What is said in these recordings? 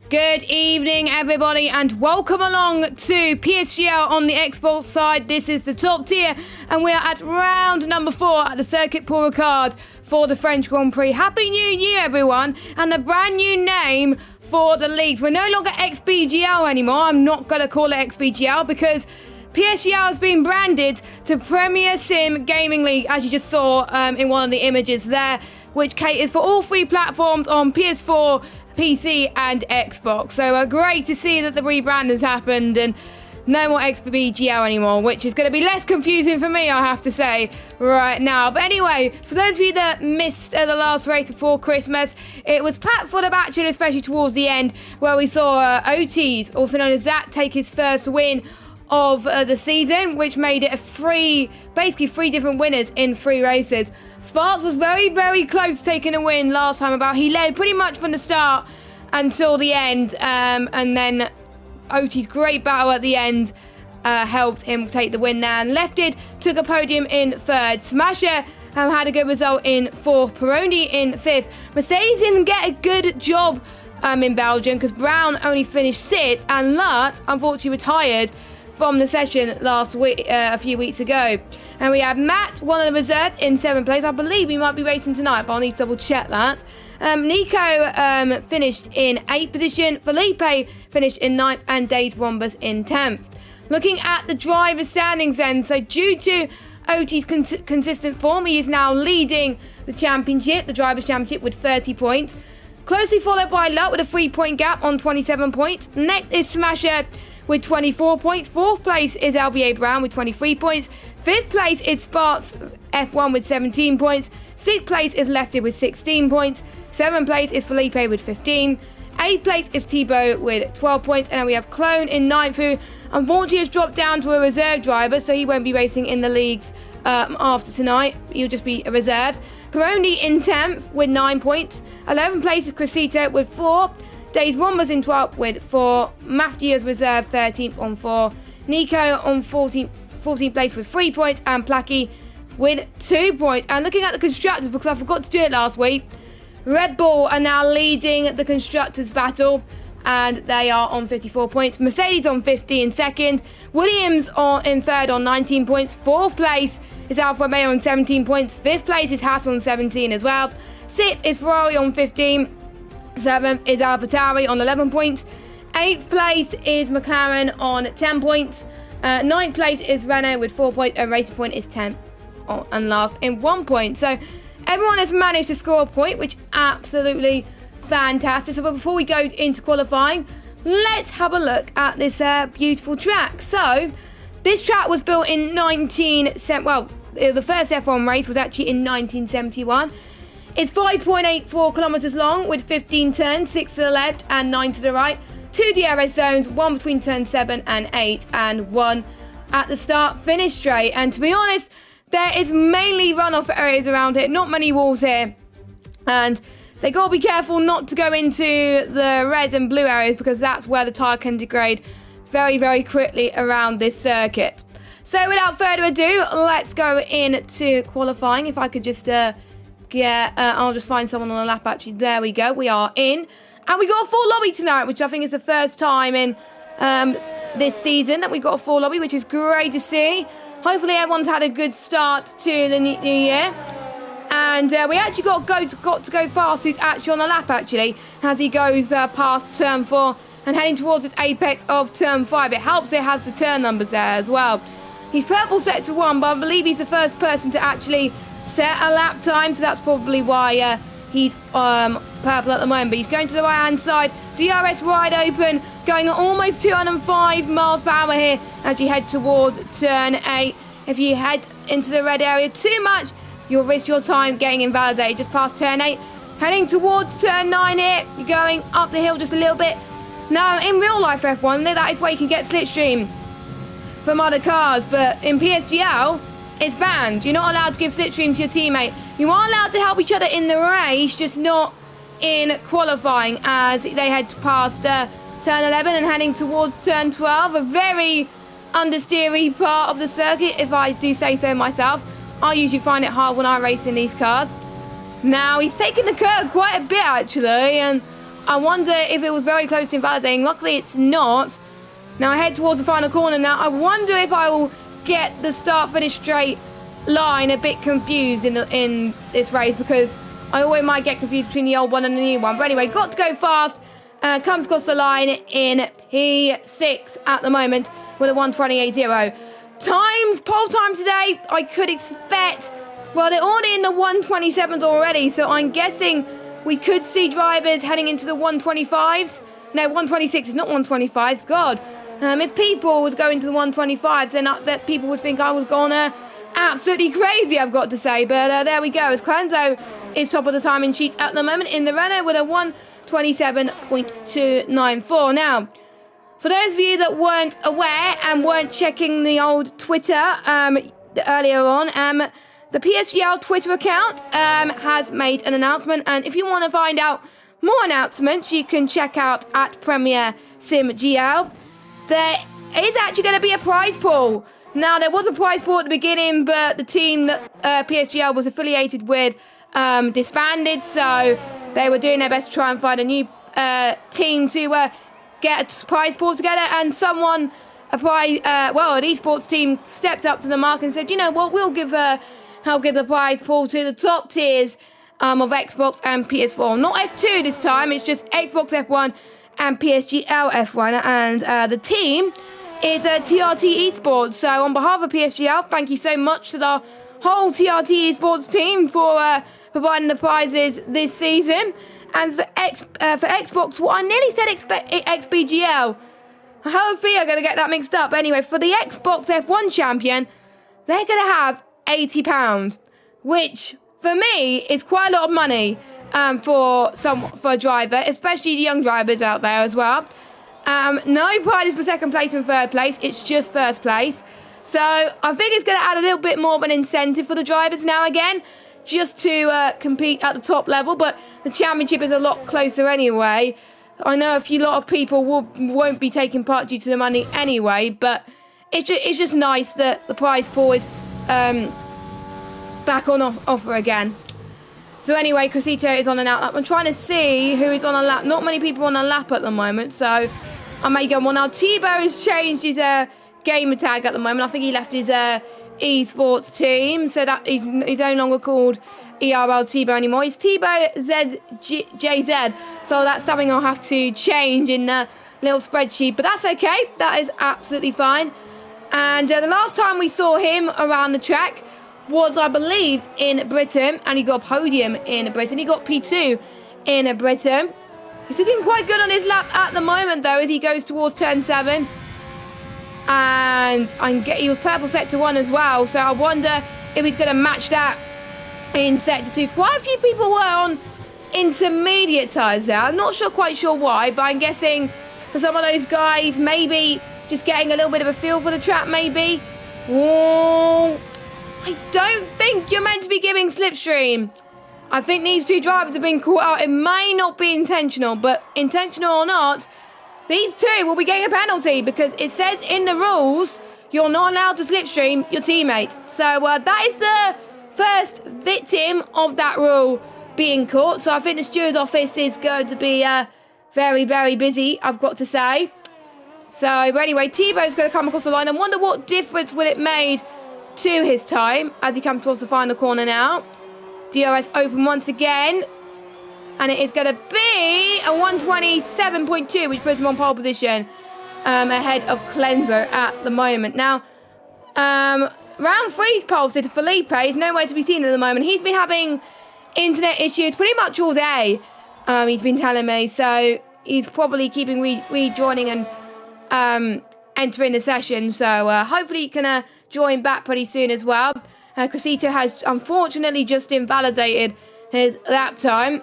Good evening, everybody, and welcome along to PSGL on the Xbox side. This is the top tier, and we are at round number 4 at the Circuit Pour Ricard for the French Grand Prix. Happy New Year, everyone, and a brand new name for the leagues. We're no longer XBGL anymore. I'm not going to call it XBGL because PSGL has been branded to Premier Sim Gaming League, as you just saw in one of the images there, which caters for all 3 platforms on PS4, PC and Xbox. So great to see that the rebrand has happened and no more XBGL anymore, which is going to be less confusing for me, I have to say, right now. But anyway, for those of you that missed the last race before Christmas, it was packed full of action, especially towards the end, where we saw Otis, also known as Zach, take his first win of the season, which made it basically 3 different winners in 3 races. Sparks was very, very close to taking a win last time about. He led pretty much from the start until the end, and then Otis' great battle at the end helped him take the win there. And Lefted took a podium in 3rd. Smasher had a good result in 4th. Peroni in 5th. Mercedes didn't get a good job in Belgium because Brown only finished 6th, and Lart unfortunately retired from the session last week, a few weeks ago. And we have Matt, one of the reserves, in 7th place. I believe he might be racing tonight, but I'll need to double check that. Nico finished in 8th position. Felipe finished in 9th, and Dave Rombus in 10th. Looking at the driver standings then, so due to Otis' consistent form, he is now leading the championship, the Drivers' Championship, with 30 points. Closely followed by Lutt with a 3-point gap on 27 points. Next is Smasher with 24 points. 4th place is LBA Brown with 23 points. 5th place is Sparks F1 with 17 points. 6th place is Lefty with 16 points. 7th place is Felipe with 15. 8th place is Thibaut with 12 points. And then we have Clone in 9th, who unfortunately has dropped down to a reserve driver, so he won't be racing in the leagues after tonight. He'll just be a reserve. Peroni in 10th with 9 points. 11th place is Crescito with 4. Days Rombers in 12th with 4. Matthews reserve 13th on 4. Nico on 14th place with 3 points. And Placky with 2 points. And looking at the constructors, because I forgot to do it last week, Red Bull are now leading the constructors battle, and they are on 54 points. Mercedes on 50 in 2nd. Williams in 3rd on 19 points. 4th place is Alfa Romeo on 17 points. 5th place is Haas on 17 as well. 6th is Ferrari on 15. 7th is AlphaTauri on 11 points. 8th place is McLaren on 10 points. 9th place is Renault with 4 points. And Racing Point is 10th and last in 1 point. So everyone has managed to score a point, which is absolutely fantastic. So before we go into qualifying, let's have a look at this beautiful track. So this track was built in the first F1 race was actually in 1971. It's 5.84 kilometers long with 15 turns, 6 to the left and 9 to the right. 2 DRS zones, 1 between turns 7 and 8, and 1 at the start finish straight. And to be honest, there is mainly runoff areas around here, not many walls here. And they got to be careful not to go into the red and blue areas, because that's where the tyre can degrade very, very quickly around this circuit. So without further ado, let's go into qualifying. If I could just I'll just find someone on the lap, actually. There we go. We are in. And we got a full lobby tonight, which I think is the first time in this season that we got a full lobby, which is great to see. Hopefully everyone's had a good start to the new year. And we actually got to go fast, who's actually on the lap, actually, as he goes past turn 4 and heading towards this apex of turn 5. It helps it has the turn numbers there as well. He's purple set to 1, but I believe he's the first person to actually set a lap time, so that's probably why he's purple at the moment. But he's going to the right hand side, DRS wide open, going at almost 205 miles per hour here as you head towards turn 8. If you head into the red area too much, you'll risk your time getting invalidated. Just past turn 8, heading towards turn 9 here. You're going up the hill just a little bit. Now in real life F1, that is where you can get slipstream from other cars, but in PSGL it's banned. You're not allowed to give slipstream to your teammate. You are allowed to help each other in the race, just not in qualifying, as they head past turn 11 and heading towards turn 12. A very understeery part of the circuit, if I do say so myself. I usually find it hard when I race in these cars. Now, he's taken the curve quite a bit, actually, and I wonder if it was very close to invalidating. Luckily, it's not. Now I head towards the final corner now. I wonder if I will get the start-finish straight line a bit confused in this race, because I always might get confused between the old one and the new one. But anyway, got to go fast. Comes across the line in P6 at the moment with a 1:28.0. Pole time today, I could expect, well, they're already in the 1:27s already, so I'm guessing we could see drivers heading into the 1:25s. No, 1:26s, not 1:25s, God. If people would go into the 1:25s, then that people would think I would have gone absolutely crazy, I've got to say. But there we go, as Clenzo is top of the timing sheets at the moment in the Renault with a 1:27.294. Now, for those of you that weren't aware and weren't checking the old Twitter earlier on, the PSGL Twitter account has made an announcement, and if you want to find out more announcements, you can check out at Premier Sim GL. There is actually going to be a prize pool. Now, there was a prize pool at the beginning, but the team that PSGL was affiliated with disbanded, so they were doing their best to try and find a new team to get a prize pool together, and someone, an esports team stepped up to the mark and said, you know what, we'll give help give the prize pool to the top tiers of Xbox and PS4. Not F2 this time, it's just Xbox F1 and PSGL F1, and the team is TRT Esports. So on behalf of PSGL, thank you so much to the whole TRT Esports team for providing the prizes this season. And for Xbox, well, I nearly said XBGL. I have a feeling I'm going to get that mixed up. Anyway, for the Xbox F1 champion, they're going to have £80, which for me is quite a lot of money for a driver, especially the young drivers out there as well. No prizes for second place and third place, it's just first place. So I think it's going to add a little bit more of an incentive for the drivers now again, just to compete at the top level, but the championship is a lot closer anyway. I know a lot of people won't be taking part due to the money anyway, but it's just nice that the prize pool is back on offer again. So anyway, Cosito is on an outlap. I'm trying to see who is on a lap. Not many people on a lap at the moment, so I may go on. Now, Tebow has changed his gamer tag at the moment. I think he left his esports team, so that he's no longer called ERL Tebow anymore. He's Tebow JZ, so that's something I'll have to change in the little spreadsheet, but that's okay. That is absolutely fine. And the last time we saw him around the track was, I believe, in Britain, and he got a podium in Britain. He got P2 in Britain. He's looking quite good on his lap at the moment, though, as he goes towards turn 7. And he was purple sector 1 as well, so I wonder if he's going to match that in sector 2. Quite a few people were on intermediate tyres there. I'm not quite sure why, but I'm guessing for some of those guys, maybe just getting a little bit of a feel for the track, maybe. Whoa. I don't think you're meant to be giving slipstream. I think these two drivers have been caught out. It may not be intentional, but intentional or not, these two will be getting a penalty because it says in the rules you're not allowed to slipstream your teammate. So that is the first victim of that rule being caught. So I think the steward's office is going to be very, very busy, I've got to say. So anyway, Tebow's going to come across the line. I wonder what difference will it made to his time as he comes towards the final corner now. DRS open once again, and it is going to be a 1:27.2, which puts him on pole position ahead of Clenzo at the moment. Now, round 3's pole sitter Felipe is nowhere to be seen at the moment. He's been having internet issues pretty much all day, he's been telling me, so he's probably keeping rejoining and entering the session, so hopefully he can join back pretty soon as well. Cosito has unfortunately just invalidated his lap time.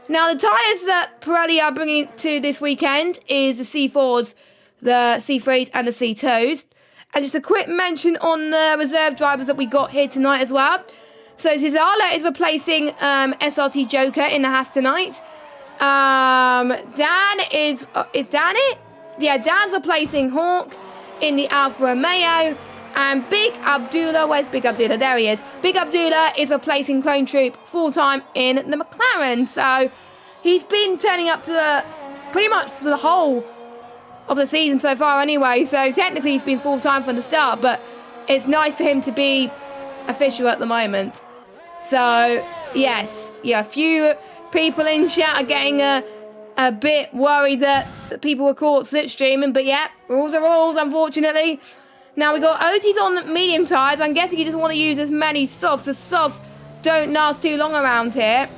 Now, the tyres that Pirelli are bringing to this weekend is the C4s, the C3s and the C2s. And just a quick mention on the reserve drivers that we got here tonight as well. So Zizala is replacing SRT Joker in the Haas tonight. Dan is Dan it? Yeah, Dan's replacing Hawk in the Alfa Romeo. And Big Abdullah, where's Big Abdullah? There he is. Big Abdullah is replacing Clone Troop full-time in the McLaren. So he's been turning up to pretty much for the whole of the season so far anyway. So technically he's been full-time from the start, but it's nice for him to be official at the moment. So, yes. Yeah, a few people in chat are getting a bit worried that people were caught slipstreaming. But yeah, rules are rules, unfortunately. Now we got Otis on medium tyres. I'm guessing he doesn't want to use as many softs. The softs don't last too long around here.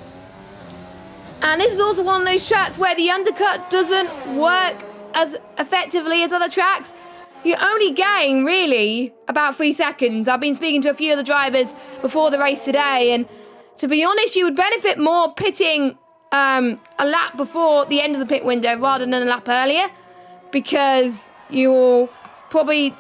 And this is also one of those tracks where the undercut doesn't work as effectively as other tracks. You only gain, really, about 3 seconds. I've been speaking to a few of the drivers before the race today, and to be honest, you would benefit more pitting a lap before the end of the pit window rather than a lap earlier, because you'll probably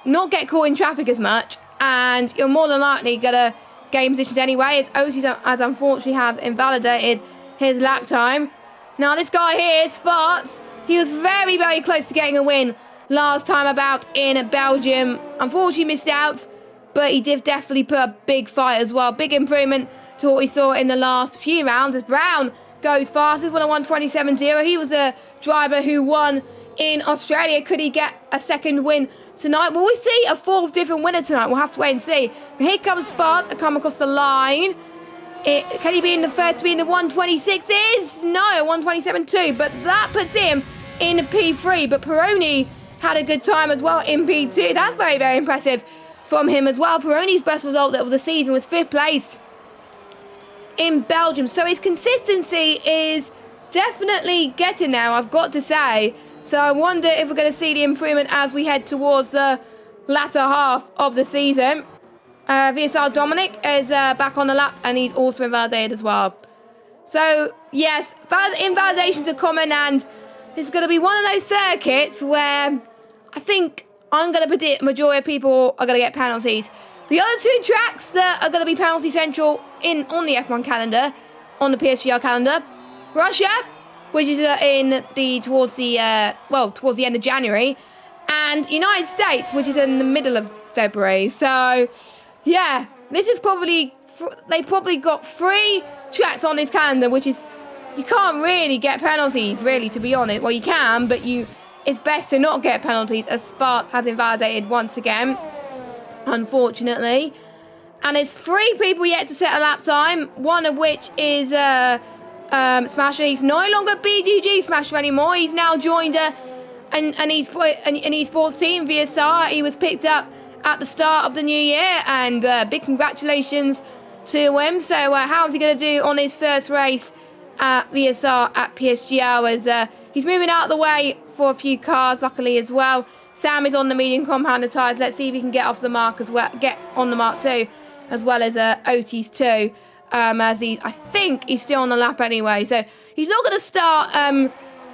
not get caught in traffic as much, and you're more than likely going to gain positions anyway, as Otis has unfortunately have invalidated his lap time. Now this guy here, Sparks, he was very, very close to getting a win last time about in Belgium. Unfortunately missed out, but he did definitely put a big fight as well. Big improvement to what we saw in the last few rounds as Brown goes fastest with a 1:27.0. He was a driver who won in Australia. Could he get a second win tonight? Will we see a fourth different winner tonight? We'll have to wait and see. But here comes Sparks. I come across the line. Can he be in the first to be in the 1:26s? No, 1:27.2. But that puts him in P3. But Peroni had a good time as well in P2. That's very, very impressive from him as well. Peroni's best result of the season was 5th place in Belgium. So his consistency is definitely getting there, I've got to say. So I wonder if we're going to see the improvement as we head towards the latter half of the season. VSR Dominic is back on the lap, and he's also invalidated as well. So, yes, invalidations are common, and this is going to be one of those circuits where I think I'm going to predict the majority of people are going to get penalties. The other two tracks that are going to be penalty central on the F1 calendar, on the PSGL calendar, Russia, which is towards the end of January, and United States, which is in the middle of February. So, yeah, this is they probably got 3 tracks on this calendar, which is, you can't really get penalties, really, to be honest. Well, you can, but it's best to not get penalties, as Sparks has invalidated once again, unfortunately. And there's 3 people yet to set a lap time, one of which is Smasher. He's no longer BGG Smasher anymore. He's now joined an esports team, VSR. He was picked up at the start of the new year, and big congratulations to him. So how's he going to do on his first race at VSR at PSGL, as he's moving out of the way for a few cars, luckily, as well. Sam is on the medium compounded tyres. Let's see if he can get off the mark as well, get on the mark too, as well as Otis too, as I think he's still on the lap anyway. So he's not going to start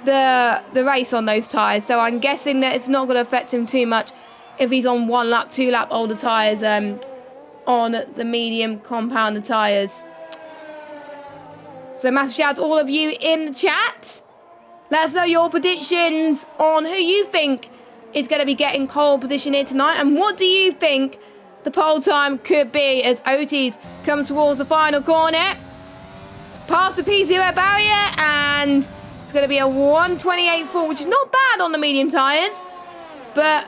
the race on those tyres. So I'm guessing that it's not going to affect him too much if he's on 1 lap, 2 lap older tyres on the medium compounded tyres. So massive shout out to all of you in the chat. Let us know your predictions on who you think is going to be getting pole position here tonight, and what do you think the pole time could be as Otis comes towards the final corner. Past the P0 barrier, and it's going to be a 1:28.4, which is not bad on the medium tyres, but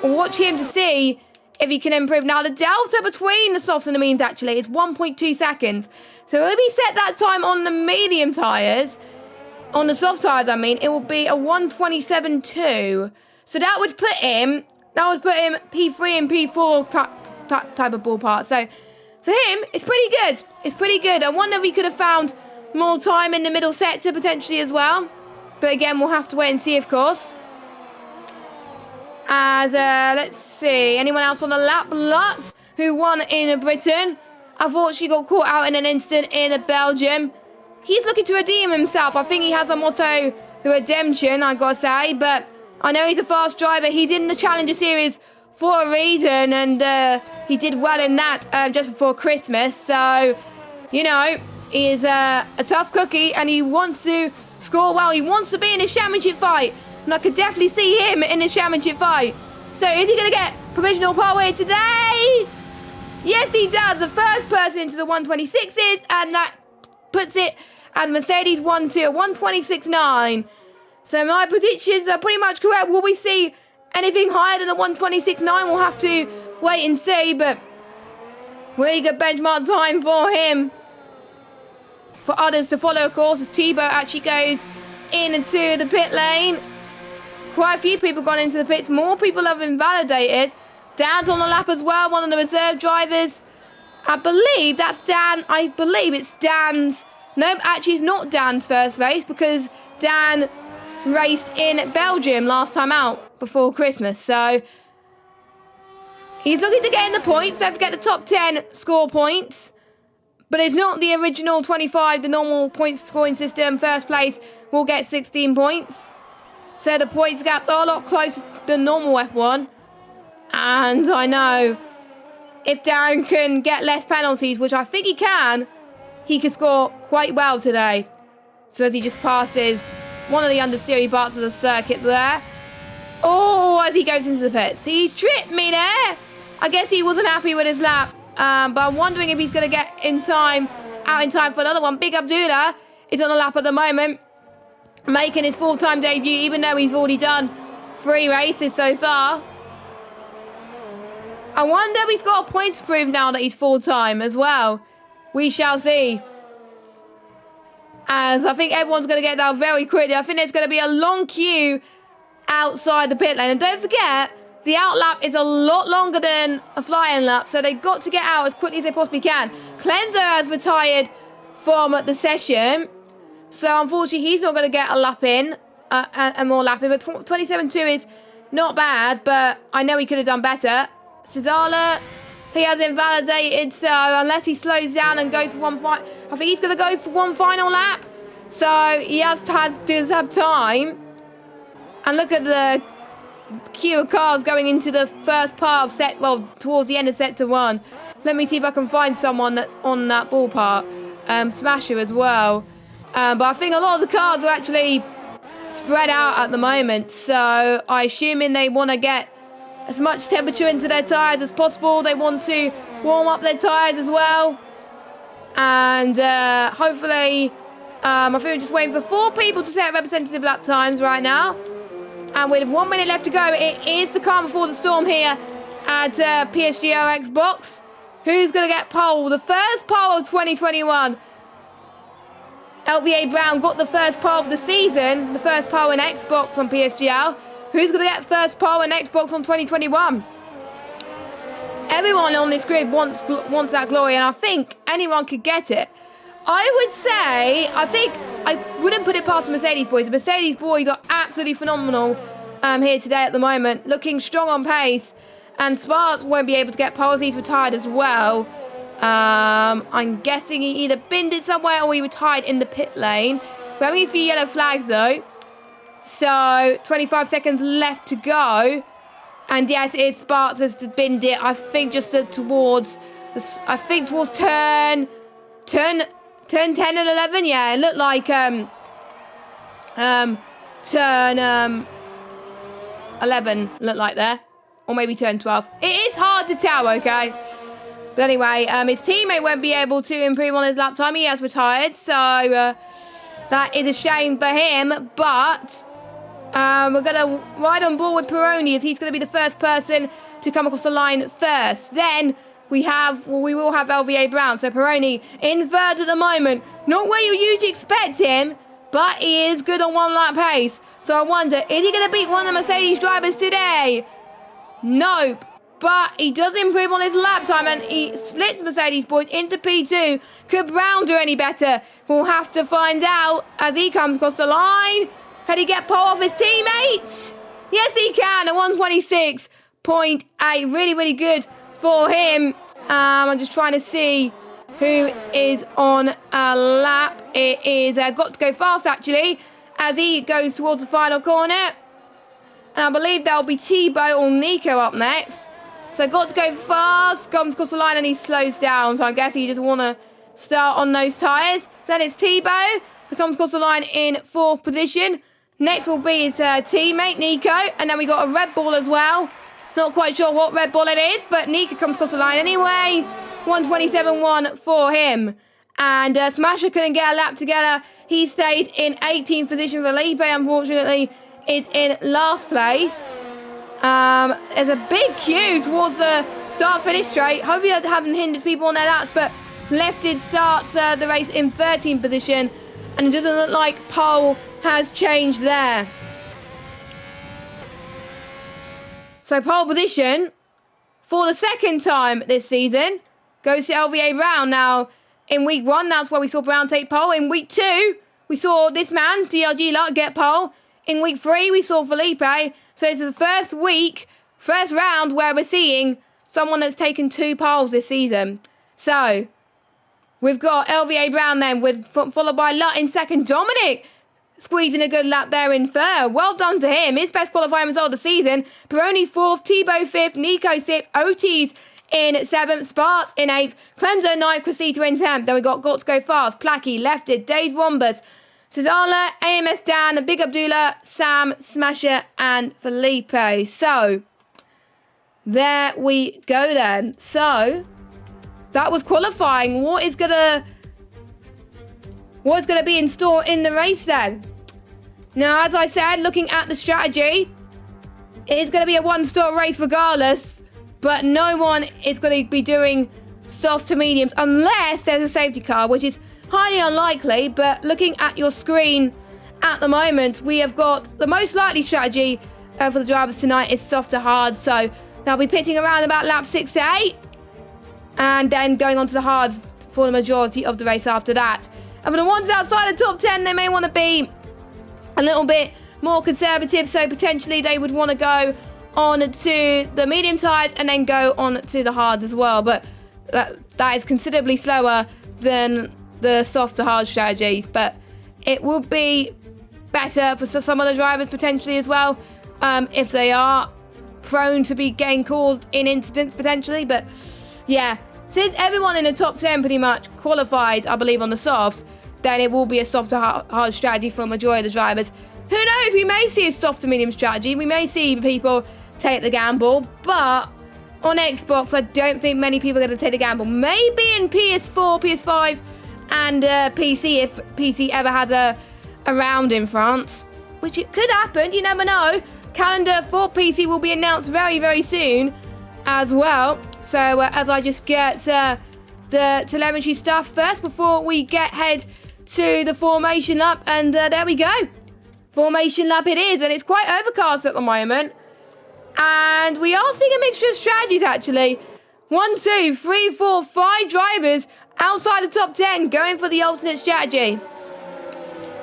we'll watch him to see if he can improve. Now, the delta between the softs and the mediums actually is 1.2 seconds. So if he set that time on the medium tyres, on the soft tyres I mean, it will be a 1:27.2. So that would put him P3 and P4 type of ballpark. So for him, it's pretty good. It's pretty good. I wonder if he could have found more time in the middle sector potentially as well. But again, we'll have to wait and see, of course. As, let's see, anyone else on the lap? Lot, who won in Britain. Unfortunately got caught out in an incident in Belgium. He's looking to redeem himself. I think he has a motto, redemption, I gotta say. But I know he's a fast driver. He's in the Challenger Series for a reason. And he did well in that just before Christmas. So, you know, he is a tough cookie. And he wants to score well. He wants to be in a championship fight. And I could definitely see him in a championship fight. So is he going to get provisional pole here today? Yes, he does. The first person into the 1:26s. And that puts it And Mercedes 1-2 at 1:26.9. So my predictions are pretty much correct. Will we see anything higher than the 1:26.9? We'll have to wait and see, but really good benchmark time for him. For others to follow, of course, as Tebow actually goes into the pit lane. Quite a few people gone into the pits. More people have been validated. Dan's on the lap as well, one of the reserve drivers. I believe that's Dan. I believe it's Dan's. Nope, actually it's not Dan's first race because Dan raced in Belgium last time out before Christmas. So he's looking to get in the points. Don't forget the top 10 score points. But it's not the original 25, the normal points scoring system. First place will get 16 points. So the points gaps are a lot closer than normal F1. And I know if Dan can get less penalties, which I think he could score quite well today. So as he just passes one of the understeery parts of the circuit there. Oh, as he goes into the pits. He tripped me there. I guess he wasn't happy with his lap. But I'm wondering if he's going to get out in time for another one. Big Abdullah is on the lap at the moment, making his full-time debut, even though he's already done 3 races so far. I wonder if he's got a point to prove now that he's full-time as well. We shall see. As I think everyone's going to get down very quickly. I think there's going to be a long queue outside the pit lane. And don't forget, the out lap is a lot longer than a fly-in lap, so they've got to get out as quickly as they possibly can. Cleanser has retired from the session, so unfortunately he's not going to get a lap in, and more lapping, but 27.2 is not bad, but I know he could have done better. Cesala, he has invalidated, so unless he slows down and goes for one I think he's going to go for one final lap, so he does have time. And look at the queue of cars going into the first part of towards the end of sector 1. Let me see if I can find someone that's on that ballpark. Smasher as well. But I think a lot of the cars are actually spread out at the moment, so I assuming they want to get as much temperature into their tyres as possible. They want to warm up their tyres as well. And hopefully, I think we're just waiting for 4 people to set representative lap times right now. And with 1 minute left to go, it is the calm before the storm here at PSGL Xbox. Who's going to get pole? The first pole of 2021. LVA Brown got the first pole of the season. The first pole in Xbox on PSGL. Who's going to get the first pole in Xbox on 2021? Everyone on this grid wants that glory, and I think anyone could get it. I would say, I wouldn't put it past the Mercedes boys. The Mercedes boys are absolutely phenomenal here today at the moment. Looking strong on pace. And Sparks won't be able to get poles. He's retired as well. I'm guessing he either binned it somewhere or he retired in the pit lane. We're having a few yellow flags though. So 25 seconds left to go. And yes, it's Sparks has binned it. I think just towards turn 10 and 11. Yeah, it looked like turn 11 looked like there. Or maybe turn 12. It is hard to tell, okay? But anyway, his teammate won't be able to improve on his lap time. He has retired, so that is a shame for him. But we're going to ride on board with Peroni as he's going to be the first person to come across the line first. Then we will have LVA Brown. So Peroni in third at the moment. Not where you usually expect him, but he is good on 1 lap pace. So I wonder, is he going to beat one of the Mercedes drivers today? Nope. But he does improve on his lap time and he splits Mercedes boys into P2. Could Brown do any better? We'll have to find out as he comes across the line. Can he get pole off his teammates? Yes, he can. A 126.8. Really, really good for him. I'm just trying to see who is on a lap. It is got to go fast, actually, as he goes towards the final corner. And I believe there'll be Tebow or Nico up next. So got to go fast, comes across the line and he slows down. So I guess he just want to start on those tyres. Then it's Tebow who comes across the line in 4th position. Next will be his teammate, Nico. And then we got a Red Bull as well. Not quite sure what Red Bull it is, but Nico comes across the line anyway. 127.1 for him. And Smasher couldn't get a lap together. He stayed in 18th position. Felipe, unfortunately, is in last place. There's a big queue towards the start-finish straight. Hopefully I haven't hindered people on their laps, but Lefted starts the race in 13th position, and it doesn't look like pole has changed there. So pole position for the second time this season goes to LVA Brown. Now, in week 1, that's where we saw Brown take pole. In week 2, we saw this man, DRG Luck, get pole. In week 3, we saw Felipe. So it's the first round where we're seeing someone that's taken 2 poles this season. So we've got LVA Brown then, followed by Lutt in second. Dominic squeezing a good lap there in third. Well done to him. His best qualifying result of the season. Peroni 4th, Tebow 5th, Nico 6th, Otis in 7th, Sparks in 8th, Clemzo 9th, Cressito in 10th. Then we got to Go Fast, Placky, Lefted, Days Wombers, Cesala, AMS Dan, Big Abdullah, Sam, Smasher, and Felipe. So there we go then. So that was qualifying. What is gonna be in store in the race then? Now, as I said, looking at the strategy, it is going to be a one-stop race regardless, but no one is going to be doing soft to mediums unless there's a safety car, which is highly unlikely. But looking at your screen at the moment, we have got the most likely strategy for the drivers tonight is soft to hard. So they'll be pitting around about lap 6 to 8 and then going on to the hards for the majority of the race after that. And for the ones outside the top 10, they may want to be a little bit more conservative, so potentially they would want to go on to the medium tyres and then go on to the hards as well. But that is considerably slower than the soft to hard strategies. But it would be better for some of the drivers potentially as well, if they are prone to be getting caused in incidents potentially. But yeah, since everyone in the top 10 pretty much qualified, I believe, on the softs, then it will be a soft to hard strategy for a majority of the drivers. Who knows? We may see a soft to medium strategy. We may see people take the gamble. But on Xbox, I don't think many people are going to take the gamble. Maybe in PS4, PS5, and PC, if PC ever has a round in France. Which it could happen. You never know. Calendar for PC will be announced very, very soon as well. So as I just get the telemetry stuff first before we head to the formation lap, and there we go. Formation lap it is, and it's quite overcast at the moment. And we are seeing a mixture of strategies actually. 1, 2, 3, 4, 5 drivers outside the top 10 going for the alternate strategy.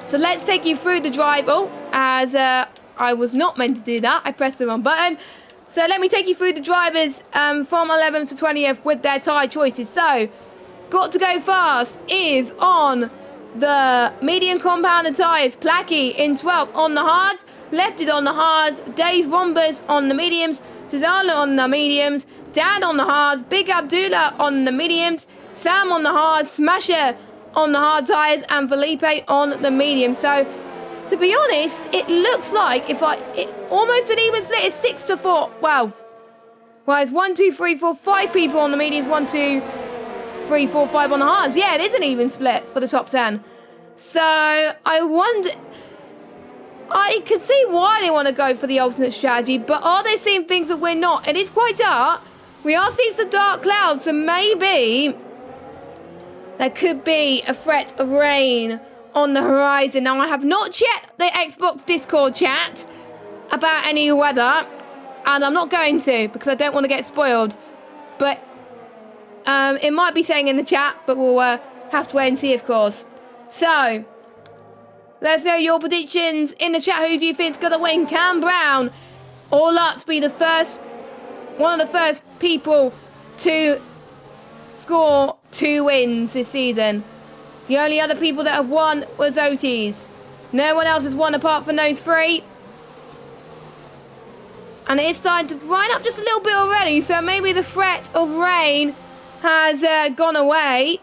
So let's take you through the drive. Oh, as I was not meant to do that. I pressed the wrong button. So let me take you through the drivers from 11th to 20th with their tyre choices. So, Got to Go Fast is on the medium compounded tyres. Placky in 12th on the hards. Lefted on the hards. Days Wombers on the mediums. Cesala on the mediums. Dan on the hards. Big Abdullah on the mediums. Sam on the hards. Smasher on the hard tyres. And Felipe on the mediums. So, to be honest, it looks like almost an even split. It's 6 to 4. Wow. Well, it's 1, 2, 3, 4, 5 people on the mediums. 1, 2, 3, 4, 5 on the hards. Yeah, it is an even split for the top 10. So I wonder. I can see why they want to go for the alternate strategy, but are they seeing things that we're not? It is quite dark. We are seeing some dark clouds, so maybe there could be a threat of rain on the horizon. Now, I have not checked the Xbox Discord chat about any weather, and I'm not going to because I don't want to get spoiled. But it might be saying in the chat, but we'll have to wait and see, of course. So, let us know your predictions in the chat. Who do you think's going to win? Cam Brown or Lutt to be one of the first people to score 2 wins this season. The only other people that have won was Otis. No one else has won apart from those 3. And it is starting to brighten up just a little bit already, so maybe the threat of rain has gone away.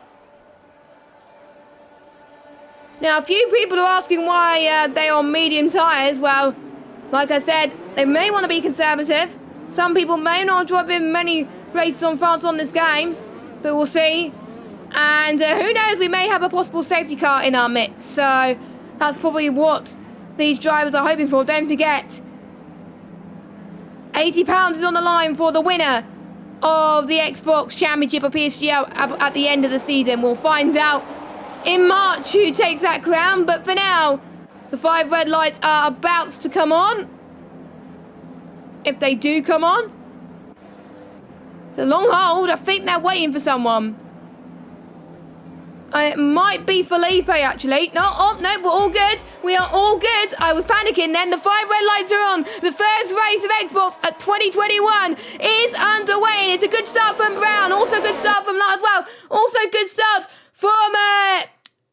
Now, a few people are asking why they are on medium tyres. Well, like I said, they may want to be conservative. Some people may not drive in many races on France on this game, but we'll see. And who knows, we may have a possible safety car in our mix. So that's probably what these drivers are hoping for. Don't forget, £80 is on the line for the winner of the Xbox Championship or PSGL at the end of the season. We'll find out in March who takes that crown. But for now, the 5 red lights are about to come on. If they do come on. It's a long hold. I think they're waiting for someone. It might be Felipe, actually. No, oh, no, we're all good. We are all good. I was panicking then. The 5 red lights are on. The first race of Xbox at 2021 is underway. And it's a good start from Brown. Also good start from that as well. Also good start from,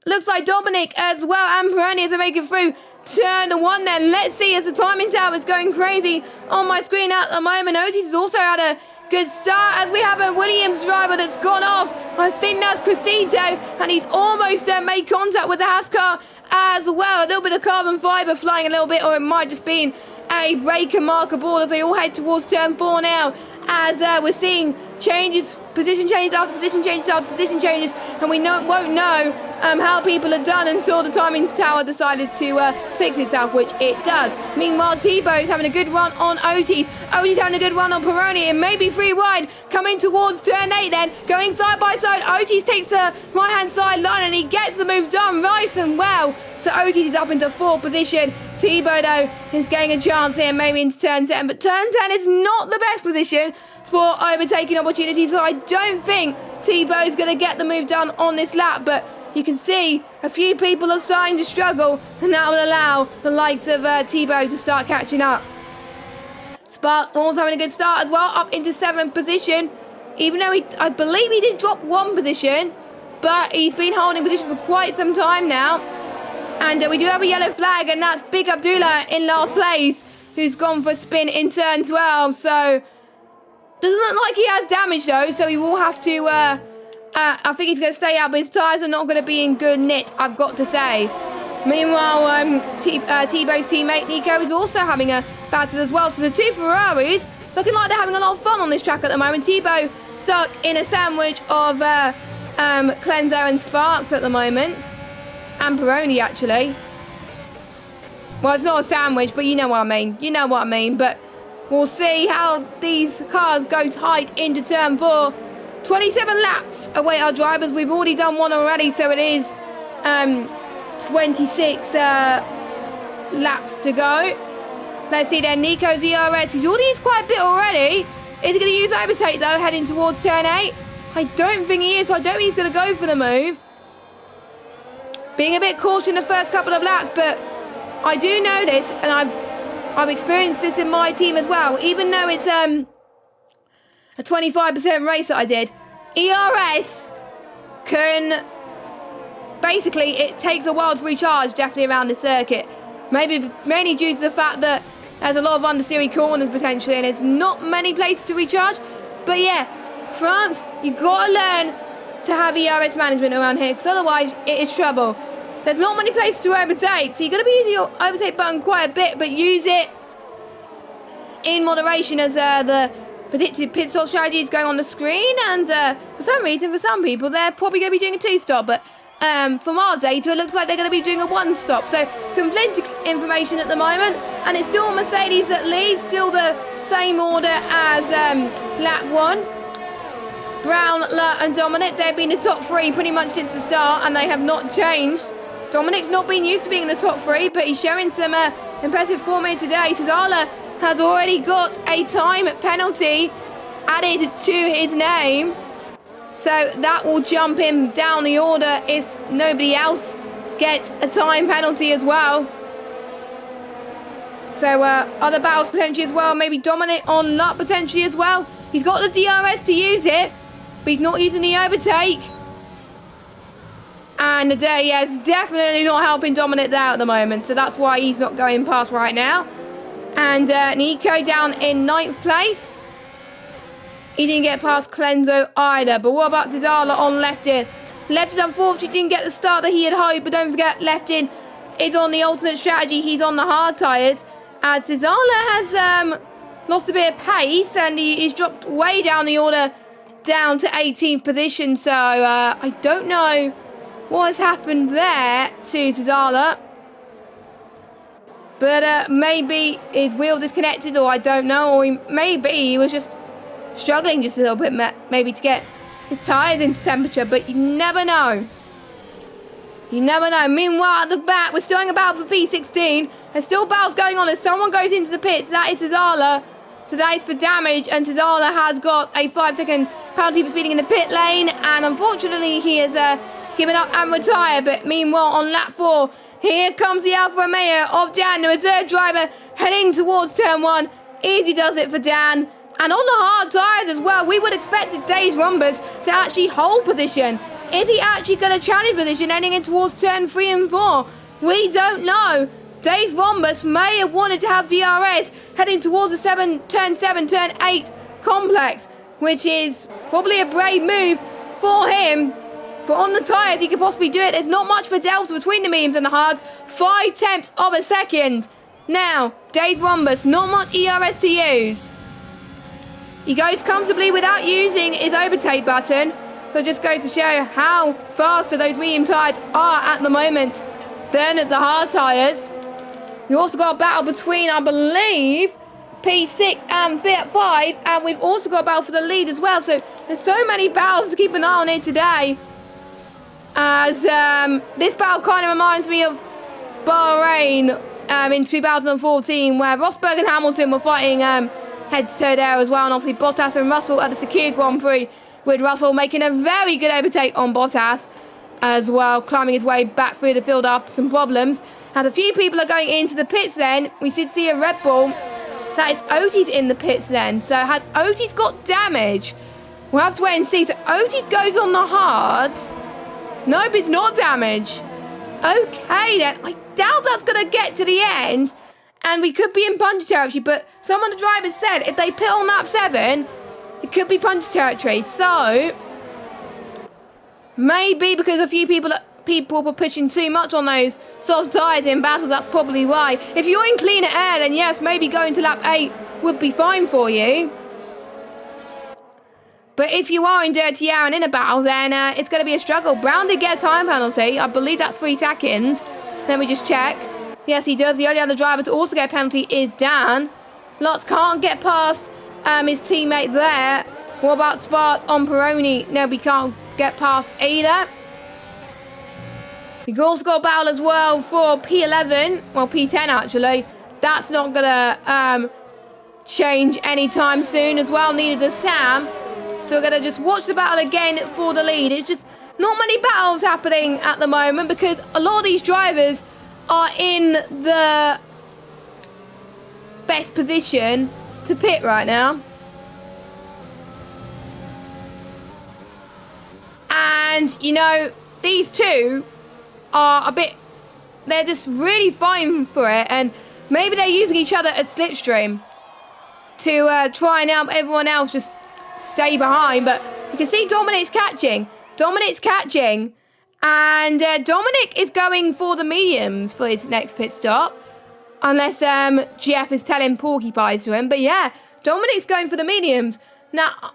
looks like Dominic as well. And Peroni as they're making through turn 1 then. Let's see as the timing tower is going crazy on my screen at the moment. Otis has also had a good start as we have a Williams driver that's gone off. I think that's Crescito, and he's almost made contact with the Haas car as well. A little bit of carbon fibre flying a little bit, or it might just be a breaker marker board as they all head towards turn 4 now. As we're seeing changes, position changes after position changes after position changes, and we won't know how people are done until the timing tower decided to fix itself, which it does. Meanwhile, Tebow's having a good run on Otis. Otis having a good run on Peroni. It may be 3 wide, coming towards turn 8 then, going side by side. Otis takes the right-hand side line and he gets the move done nice and well. So Otis is up into 4th position. Tebow, though, is getting a chance here, maybe into turn 10. But turn 10 is not the best position for overtaking opportunities, so I don't think Tebow's going to get the move done on this lap. But you can see a few people are starting to struggle, and that will allow the likes of Tebow to start catching up. Sparks also having a good start as well, up into 7th position. Even though I believe he did drop 1 position, but he's been holding position for quite some time now. And we do have a yellow flag, and that's Big Abdullah in last place, who's gone for a spin in turn 12. So, doesn't look like he has damage though, so he will have to, I think he's going to stay out, but his tyres are not going to be in good knit, I've got to say. Meanwhile, Tebow's teammate Nico is also having a battle as well. So the 2 Ferraris looking like they're having a lot of fun on this track at the moment. Tebow stuck in a sandwich of Clenzo and Sparks at the moment. And Peroni, actually. Well, it's not a sandwich, but you know what I mean. You know what I mean. But we'll see how these cars go tight into turn 4. 27 laps await our drivers. We've already done 1 already, so it is 26 laps to go. Let's see then. Nico's ERS. He's already used quite a bit already. Is he going to use overtake, though, heading towards turn 8? I don't think he is, so I don't think he's going to go for the move. Being a bit cautious in the first couple of laps, but I do know this, and I've experienced this in my team as well. Even though it's a 25% race that I did, ERS can basically, it takes a while to recharge, definitely around the circuit. Maybe mainly due to the fact that there's a lot of understeery corners potentially, and it's not many places to recharge. But yeah, France, you've got to learn to have ERS management around here, because otherwise it is trouble. There's not many places to overtake, so you're going to be using your overtake button quite a bit, but use it in moderation as the predicted pit stop strategy is going on the screen. And for some reason, for some people, they're probably going to be doing a 2-stop, but from our data, it looks like they're going to be doing a 1-stop. So conflicting information at the moment, and it's still Mercedes that leads, still the same order as lap 1. Brown, Lurt and Dominic, they've been the top 3 pretty much since the start, and they have not changed. Dominic's not been used to being in the top 3, but he's showing some impressive form here today. Cesala has already got a time penalty added to his name, so that will jump him down the order if nobody else gets a time penalty as well. So other battles potentially as well, maybe Dominic on Lurt potentially as well. He's got the DRS to use it, but he's not using the overtake. And it's definitely not helping Dominic there at the moment, so that's why he's not going past right now. And Nico down in 9th place. He didn't get past Clenzo either. But what about Zidala on Leftin? Leftin unfortunately didn't get the start that he had hoped, but don't forget Leftin is on the alternate strategy. He's on the hard tyres. As Zidala has lost a bit of pace, and he's dropped way down the order down to 18th position. So I don't know what has happened there to Tazala. But maybe his wheel disconnected, or I don't know, or maybe he was just struggling just a little bit, maybe to get his tyres into temperature, but you never know. You never know. Meanwhile, at the back, we're still in a battle for P16. There's still battles going on as someone goes into the pits. That is Tazala. So that is for damage, and Tazala has got a 5-second penalty for speeding in the pit lane, and unfortunately he has given up and retired. But meanwhile, on lap 4, here comes the Alfa Romeo of Dan, the reserve driver, heading towards turn 1. Easy does it for Dan. And on the hard tyres as well, we would expect Days Rhombus to actually hold position. Is he actually going to challenge position heading in towards turn 3 and 4? We don't know. Days Rhombus may have wanted to have DRS heading towards the turn 7, turn 8 complex, which is probably a brave move for him. But on the tyres, he could possibly do it. There's not much for delta between the mediums and the hards. 0.5 of a second. Now, Days Rhombus, not much ERS to use. He goes comfortably without using his overtake button. So it just goes to show how faster those medium tyres are at the moment than the hard tyres. We also got a battle between, I believe, P6 and Fiat 5. And we've also got a battle for the lead as well. So there's so many battles to keep an eye on here today. As this battle kind of reminds me of Bahrain in 2014, where Rosberg and Hamilton were fighting head-to-toe there as well. And obviously Bottas and Russell at the Sakir Grand Prix, with Russell making a very good overtake on Bottas as well, climbing his way back through the field after some problems. And a few people are going into the pits then. We did see a Red Bull. That is Otis in the pits then. So has Otis got damage? We'll have to wait and see. So Otis goes on the hards. Nope, it's not damage. Okay then, I doubt that's going to get to the end. And we could be in punch territory, but some of the drivers said if they pit on lap 7, it could be punch territory. So, maybe because a few people were pushing too much on those soft tyres in battles, that's probably why. If you're in cleaner air, then yes, maybe going to lap 8 would be fine for you. But if you are in dirty air and in a battle, then it's going to be a struggle. Brown did get a time penalty. I believe that's 3 seconds. Let me just check. Yes, he does. The only other driver to also get a penalty is Dan. Lotz can't get past his teammate there. What about Sparks on Peroni? No, we can't get past either. We've also got a battle as well for P11. Well, P10 actually. That's not going to change anytime soon as well. Neither does Sam. So we're going to just watch the battle again for the lead. It's just not many battles happening at the moment because a lot of these drivers are in the best position to pit right now. And, you know, these two are they're just really fighting for it. And maybe they're using each other as slipstream to try and help everyone else just stay behind. But you can see Dominic's catching. And Dominic is going for the mediums for his next pit stop. Unless Jeff is telling porcupines to him. But yeah, Dominic's going for the mediums. Now,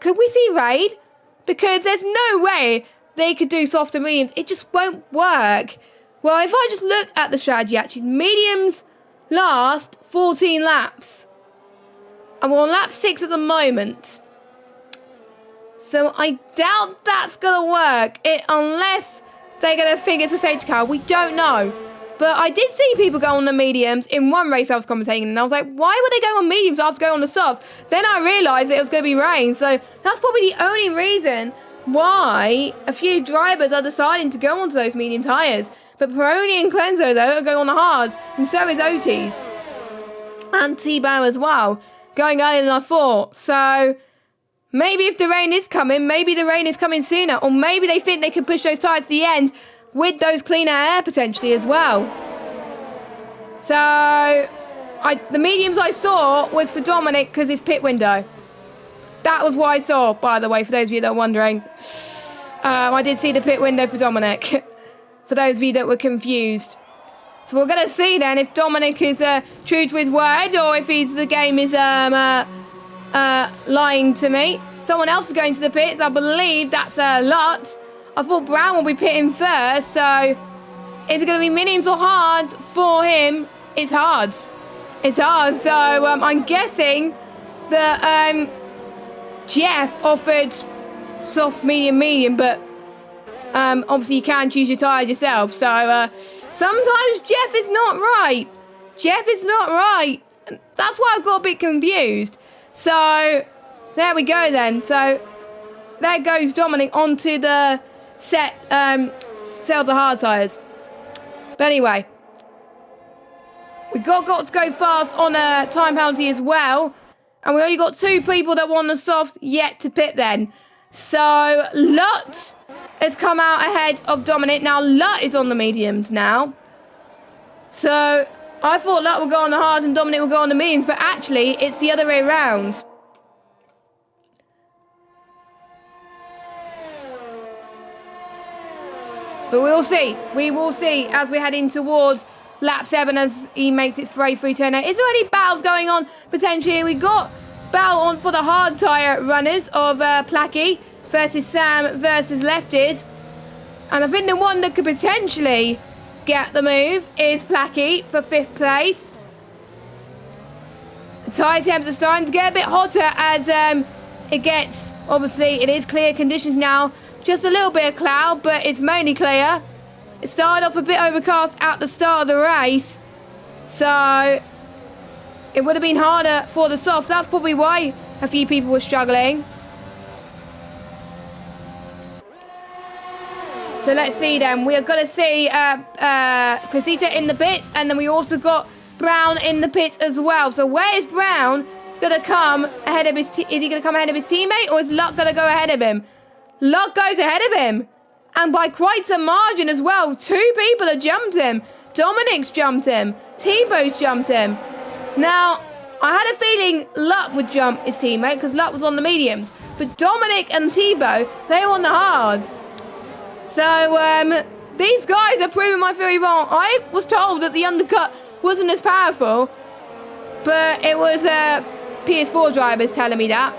could we see Raid? Because there's no way they could do softer mediums. It just won't work. Well, if I just look at the strategy, actually, mediums last 14 laps. And we're on lap 6 at the moment. So I doubt that's going to work. Unless they're going to think it's a safety car. We don't know. But I did see people go on the mediums in one race I was commentating, and I was like, why would they go on mediums after going on the softs? Then I realised it was going to be rain, so that's probably the only reason why a few drivers are deciding to go onto those medium tyres. But Peroni and Clenzo, though, are going on the hards, and so is Otis. And Tebow as well, going earlier than I thought. So maybe if the rain is coming, maybe the rain is coming sooner, or maybe they think they can push those tyres to the end with those cleaner air potentially as well. So the mediums I saw was for Dominic because his pit window. That was what I saw, by the way, for those of you that are wondering. I did see the pit window for Dominic, for those of you that were confused. So we're going to see then if Dominic is true to his word or if the game is lying to me. someone else is going to the pits. I believe that's Lot. I thought Brown will be pitting first, so is it going to be mediums or hards for him? It's hards. It's hard, so I'm guessing that Jeff offered soft, medium, but obviously you can choose your tyres yourself. So sometimes Jeff is not right. Jeff is not right. That's why I got a bit confused. So there we go then. So there goes Dominic onto the set of the hard tyres. But anyway. We got to go fast on a time penalty as well. And we only got 2 people that won the softs yet to pit then. So, Lot has come out ahead of Dominic. Now, Lot is on the mediums now. So, I thought Lot would go on the hards and Dominic would go on the mediums. But actually, it's the other way around. But we'll see. We will see as we head in towards lap 7 as he makes its way through turn 8. Is there any battles going on potentially? We got battle on for the hard tyre runners of Placky versus Sam versus Lefted. And I think the one that could potentially get the move is Placky for 5th place. The tyre temps are starting to get a bit hotter as it gets, obviously it is clear conditions now. Just a little bit of cloud, but it's mainly clear. It started off a bit overcast at the start of the race, so it would have been harder for the softs. That's probably why a few people were struggling. So let's see then. We're going to see Cressida in the pits, and then we also got Brown in the pits as well. So where is Brown going to come ahead of his is he going to come ahead of his teammate, or is Luck going to go ahead of him? Luck goes ahead of him. And by quite some margin as well. 2 people have jumped him. Dominic's jumped him. Tebow's jumped him. Now, I had a feeling Luck would jump his teammate because Luck was on the mediums. But Dominic and Tebow, they were on the hards. So, these guys are proving my theory wrong. I was told that the undercut wasn't as powerful. But it was PS4 drivers telling me that.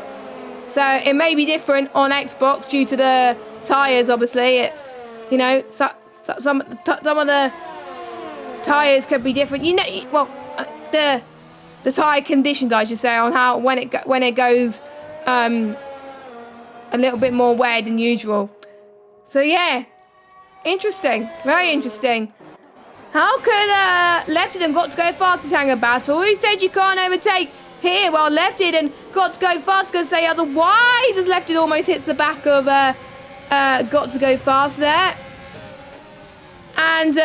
So, it may be different on Xbox due to the tyres, obviously. You know, some of the tyres could be different. You know, well, the tyre conditions, I should say, on how when it goes a little bit more wet than usual. So yeah, interesting, very interesting. How could Lefted and Got to Go Fast hang a battle? Who said you can't overtake here? Well, Lefted and Got to Go Fast going to say otherwise, as Lefted almost hits the back of Got to Go Fast there. And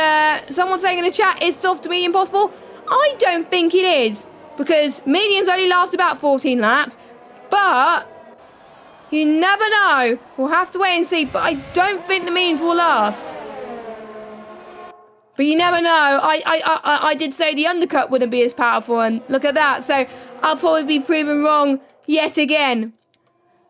someone saying in the chat, is soft to medium possible? I don't think it is, because mediums only last about 14 laps. But you never know. We'll have to wait and see. But I don't think the mediums will last. But you never know. I did say the undercut wouldn't be as powerful, and look at that. So I'll probably be proven wrong yet again.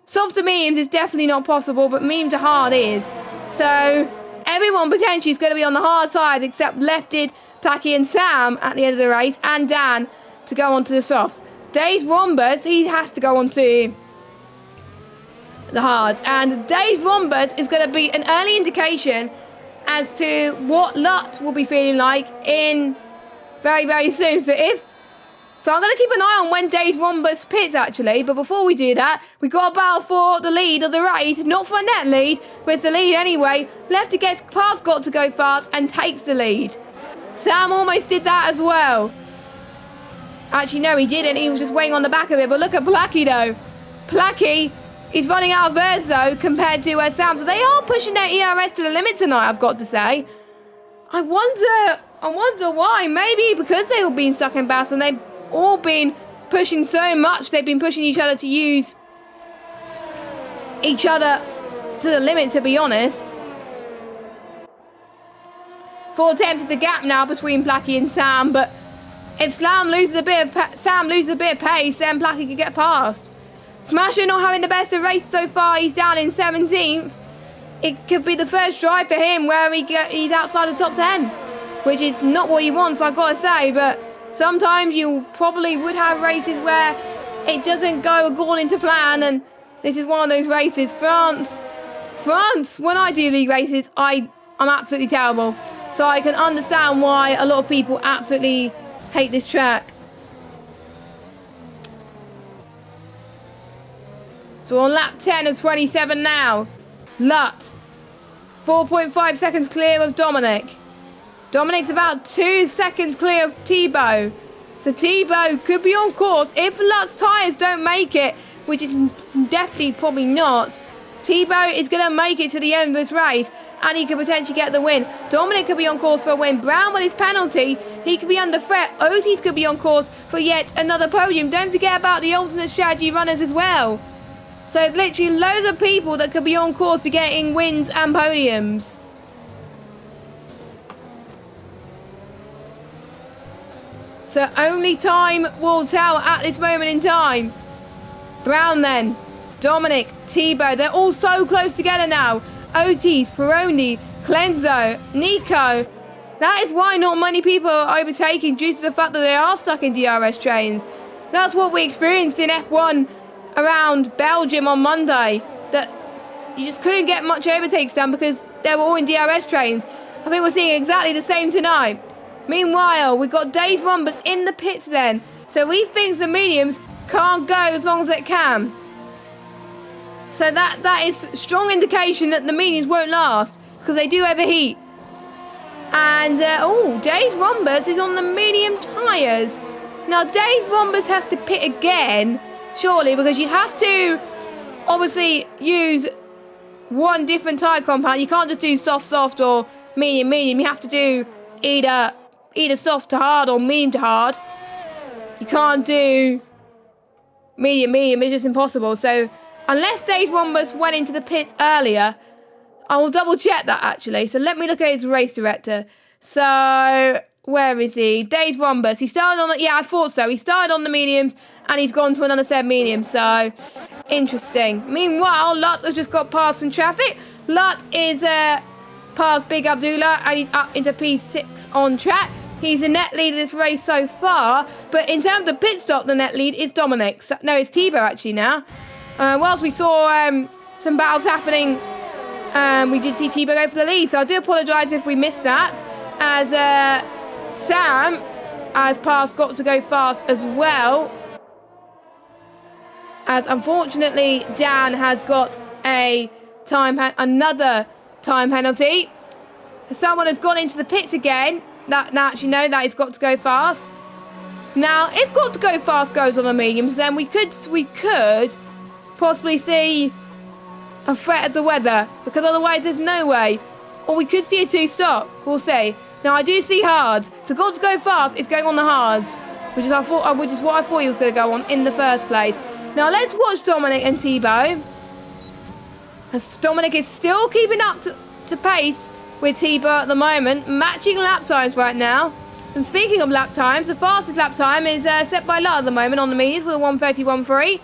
Soft to mediums is definitely not possible, but medium to hard is. So everyone potentially is going to be on the hard side except Lefted, Placky and Sam at the end of the race, and Dan to go on to the softs. Dave Rombers, he has to go on to the hards. And Dave Rombers is going to be an early indication as to what Lut will be feeling like in very, very soon. So I'm going to keep an eye on when Dave Rombers pits, actually. But before we do that, we got a battle for the lead of the race. Not for a net lead, but it's the lead anyway. Lefty gets past Got to Go Fast and takes the lead. Sam almost did that as well. Actually, no, he didn't. He was just waiting on the back of it. But look at Placky, though. Placky is running out of verso compared to Sam. So they are pushing their ERS to the limit tonight, I've got to say. I wonder why. Maybe because they've all been stuck in battles and they've all been pushing so much. They've been pushing each other to use each other to the limit, to be honest. 4 attempts at the gap now between Placky and Sam, but if Sam loses a bit of pace, then Placky could get past. Smasher not having the best of race so far. He's down in 17th. It could be the first drive for him where he's outside the top 10, which is not what he wants, I've got to say. But sometimes you probably would have races where it doesn't go according to plan, and This is one of those races. France, when I do league races, I'm absolutely terrible. So I can understand why a lot of people absolutely hate this track. So we're on lap 10 of 27 now. Lut, 4.5 seconds clear of Dominic. Dominic's about 2 seconds clear of Thibaut. So Thibaut could be on course. If Lut's tyres don't make it, which is definitely probably not, Thibaut is going to make it to the end of this race and he could potentially get the win. Dominic could be on course for a win. Brown with his penalty, he could be under threat. Otis could be on course for yet another podium. Don't forget about the alternate strategy runners as well. So it's literally loads of people that could be on course, be getting wins and podiums. So only time will tell at this moment in time. Brown then, Dominic, Thibaut, they're all so close together now. Otis, Peroni, Clenzo, Nico. That is why not many people are overtaking due to the fact that they are stuck in DRS trains. That's what we experienced in F1 around Belgium on Monday. That you just couldn't get much overtakes done because they were all in DRS trains. I think we're seeing exactly the same tonight. Meanwhile, we've got Dave Rombers in the pits then. So he thinks the mediums can't go as long as it can. So that is strong indication that the mediums won't last because they do overheat. And, Dave Rombers is on the medium tyres. Now, Dave Rombers has to pit again, surely, because you have to obviously use one different tyre compound. You can't just do soft or medium. You have to do either soft to hard or medium to hard. You can't do medium. It's just impossible. So unless Dave Rombers went into the pits earlier, I will double check that actually. So let me look at his race director. So where is he? Dave Rombers. He started on the, I thought so. He started on the mediums and he's gone to another set of mediums. So interesting. Meanwhile, Lut has just got past some traffic. Lut is past Big Abdullah and he's up into P6 on track. He's the net lead of this race so far, but in terms of pit stop, the net lead is Dominic. So, no, it's Thibaut actually now. Whilst we saw some battles happening, we did see Thibaut go for the lead, so I do apologise if we missed that, as Sam has passed Got to Go Fast as well, as unfortunately Dan has got another time penalty. Someone has gone into the pits again. That is Got to Go Fast. Now, if Got to Go Fast goes on the mediums, then we could possibly see a threat of the weather, because otherwise there's no way. Or we could see a two-stop. We'll see. Now, I do see hards. So Got to Go Fast is going on the hards, which is what I thought he was going to go on in the first place. Now, let's watch Dominic and Thibaut. As Dominic is still keeping up to pace with Thibaut at the moment, matching lap times right now. And speaking of lap times, the fastest lap time is set by Lut at the moment on the mediums with a 1:31.3.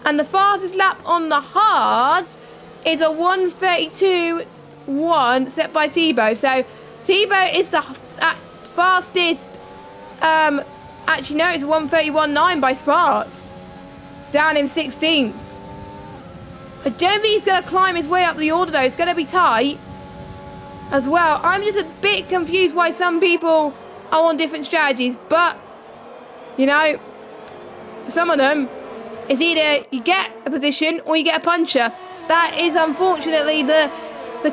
And the fastest lap on the hards is a 1:32.1 set by Thibaut. So Thibaut is the fastest. Actually, no, it's a 1:31.9 by Sparks. Down in 16th. I don't think he's going to climb his way up the order though. It's going to be tight as well. I'm just a bit confused why some people are on different strategies, but you know, for some of them it's either you get a position or you get a puncher. That is unfortunately the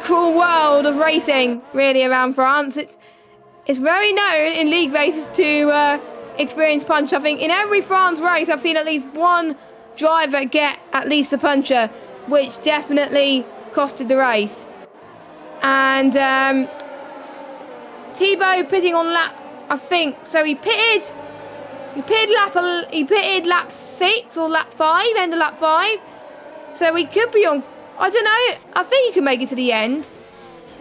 cruel world of racing really around France. It's very known in league races to experience punch. I think in every France race I've seen at least one driver get at least a puncher, which definitely costed the race. And Thibaut pitting on lap, I think. So he pitted lap 6 or lap 5, end of lap 5. So he could be on, I don't know, I think he could make it to the end.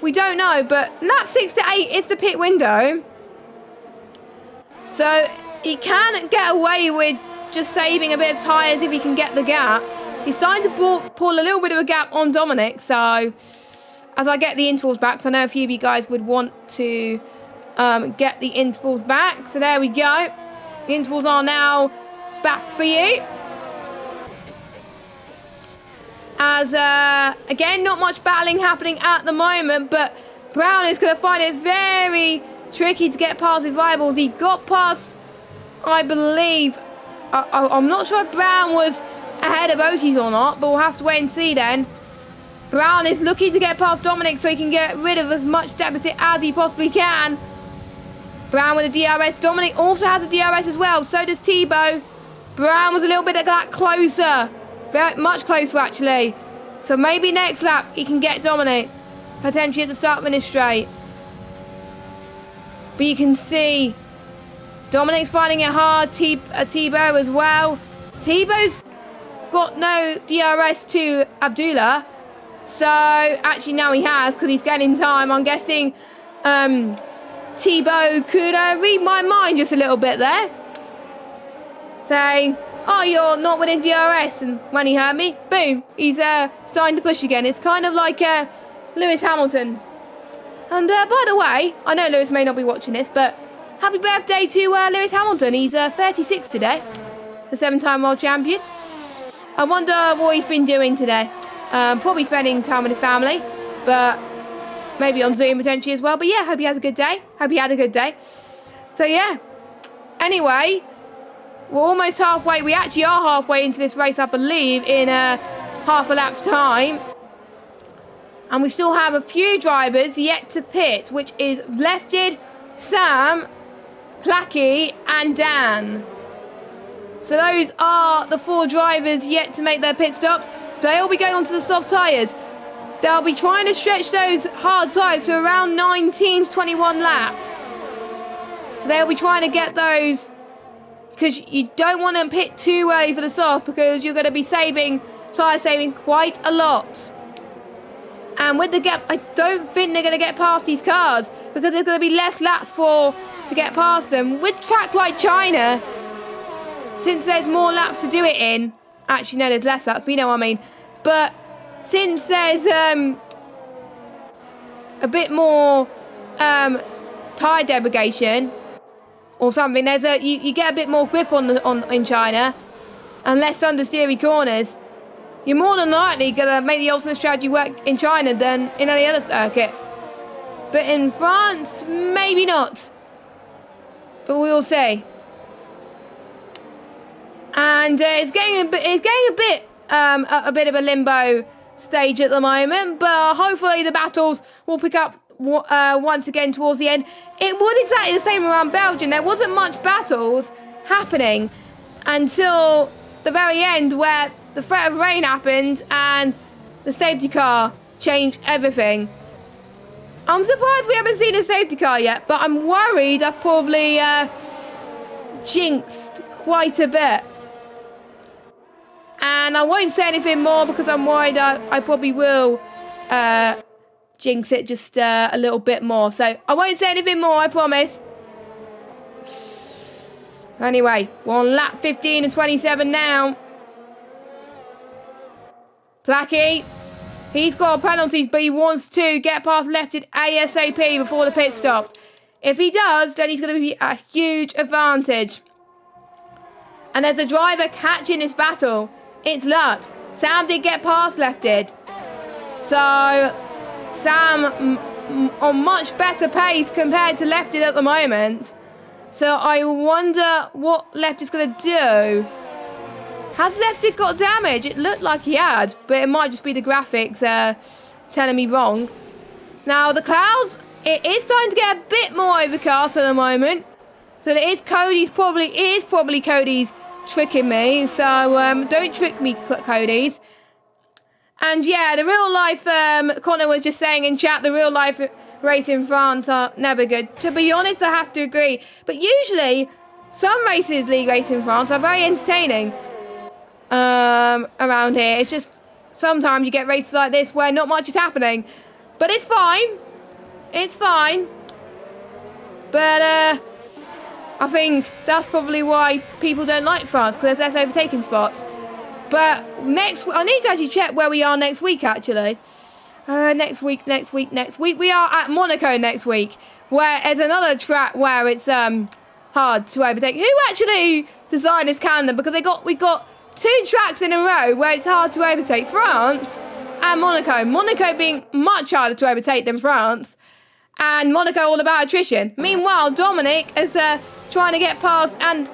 We don't know, but lap 6 to 8 is the pit window. So he can get away with just saving a bit of tyres if he can get the gap. He's starting to pull a little bit of a gap on Dominic, so as I get the intervals back, because I know a few of you guys would want to get the intervals back. So there we go. The intervals are now back for you. As, again, not much battling happening at the moment, but Brown is going to find it very tricky to get past his rivals. He got past, I believe, I'm not sure if Brown was ahead of Otis or not, but we'll have to wait and see then. Brown is looking to get past Dominic so he can get rid of as much deficit as he possibly can. Brown with a DRS. Dominic also has a DRS as well. So does Tebow. Brown was a little bit of that closer. Very much closer, actually. So maybe next lap he can get Dominic. Potentially at the start finish straight. But you can see Dominic's finding it hard. Tebow as well. Tebow's got no DRS to Abdullah. So actually now he has, because he's getting time. I'm guessing Tebow could read my mind just a little bit there. Saying, oh, you're not winning DRS. And when he heard me, boom, he's starting to push again. It's kind of like Lewis Hamilton. And by the way, I know Lewis may not be watching this, but happy birthday to Lewis Hamilton. He's 36 today, the 7-time world champion. I wonder what he's been doing today. Probably spending time with his family, but maybe on Zoom potentially as well. But yeah, hope he has a good day. Hope he had a good day. So yeah. Anyway, we're almost halfway. We actually are halfway into this race, I believe, in half a lap's time. And we still have a few drivers yet to pit, which is Lefted, Sam, Placky, and Dan. So those are the 4 drivers yet to make their pit stops. They'll be going onto the soft tyres. They'll be trying to stretch those hard tyres to around 19 to 21 laps. So they'll be trying to get those, because you don't want to pit too early for the soft, because you're going to be tyre saving quite a lot. And with the gaps, I don't think they're going to get past these cars, because there's going to be less laps to get past them. With track like China, since there's more laps to do it in, actually no, there's less laps, but you know what I mean. But since there's a bit more tyre degradation or something, there's you get a bit more grip in China and less understeery corners. You're more than likely going to make the alternate strategy work in China than in any other circuit. But in France, maybe not. But we'll see. And it's getting a bit of a limbo stage at the moment. But hopefully the battles will pick up once again towards the end. It was exactly the same around Belgium. There wasn't much battles happening until the very end, where the threat of rain happened and the safety car changed everything. I'm surprised we haven't seen a safety car yet, but I'm worried I probably jinxed quite a bit. And I won't say anything more because I'm worried I probably will jinx it just a little bit more. So I won't say anything more, I promise. Anyway, we're on lap 15 and 27 now. Placky, he's got penalties, but he wants to get past Lefted ASAP before the pit stop. If he does, then he's going to be a huge advantage. And there's a driver catching this battle. It's Lut. Sam did get past Lefted. So, Sam on much better pace compared to Lefted at the moment. So, I wonder what Lefted is going to do. Has Lefted got damage? It looked like he had, but it might just be the graphics telling me wrong. Now, the clouds, it is starting to get a bit more overcast at the moment. So, it is probably Cody's tricking me. So, don't trick me, Cody's. And yeah, the real life, Connor was just saying in chat, the real life races in France are never good. To be honest, I have to agree. But usually, some races, league races in France, are very entertaining. Around here. It's just sometimes you get races like this where not much is happening. But it's fine. It's fine. But I think that's probably why people don't like France, because there's less overtaking spots. But I need to actually check where we are next week, actually. Next week. We are at Monaco next week, where there's another track where it's hard to overtake. Who actually designed this calendar? Because we got 2 tracks in a row where it's hard to overtake. France and Monaco. Monaco being much harder to overtake than France. And Monaco all about attrition. Meanwhile, Dominic is trying to get past, and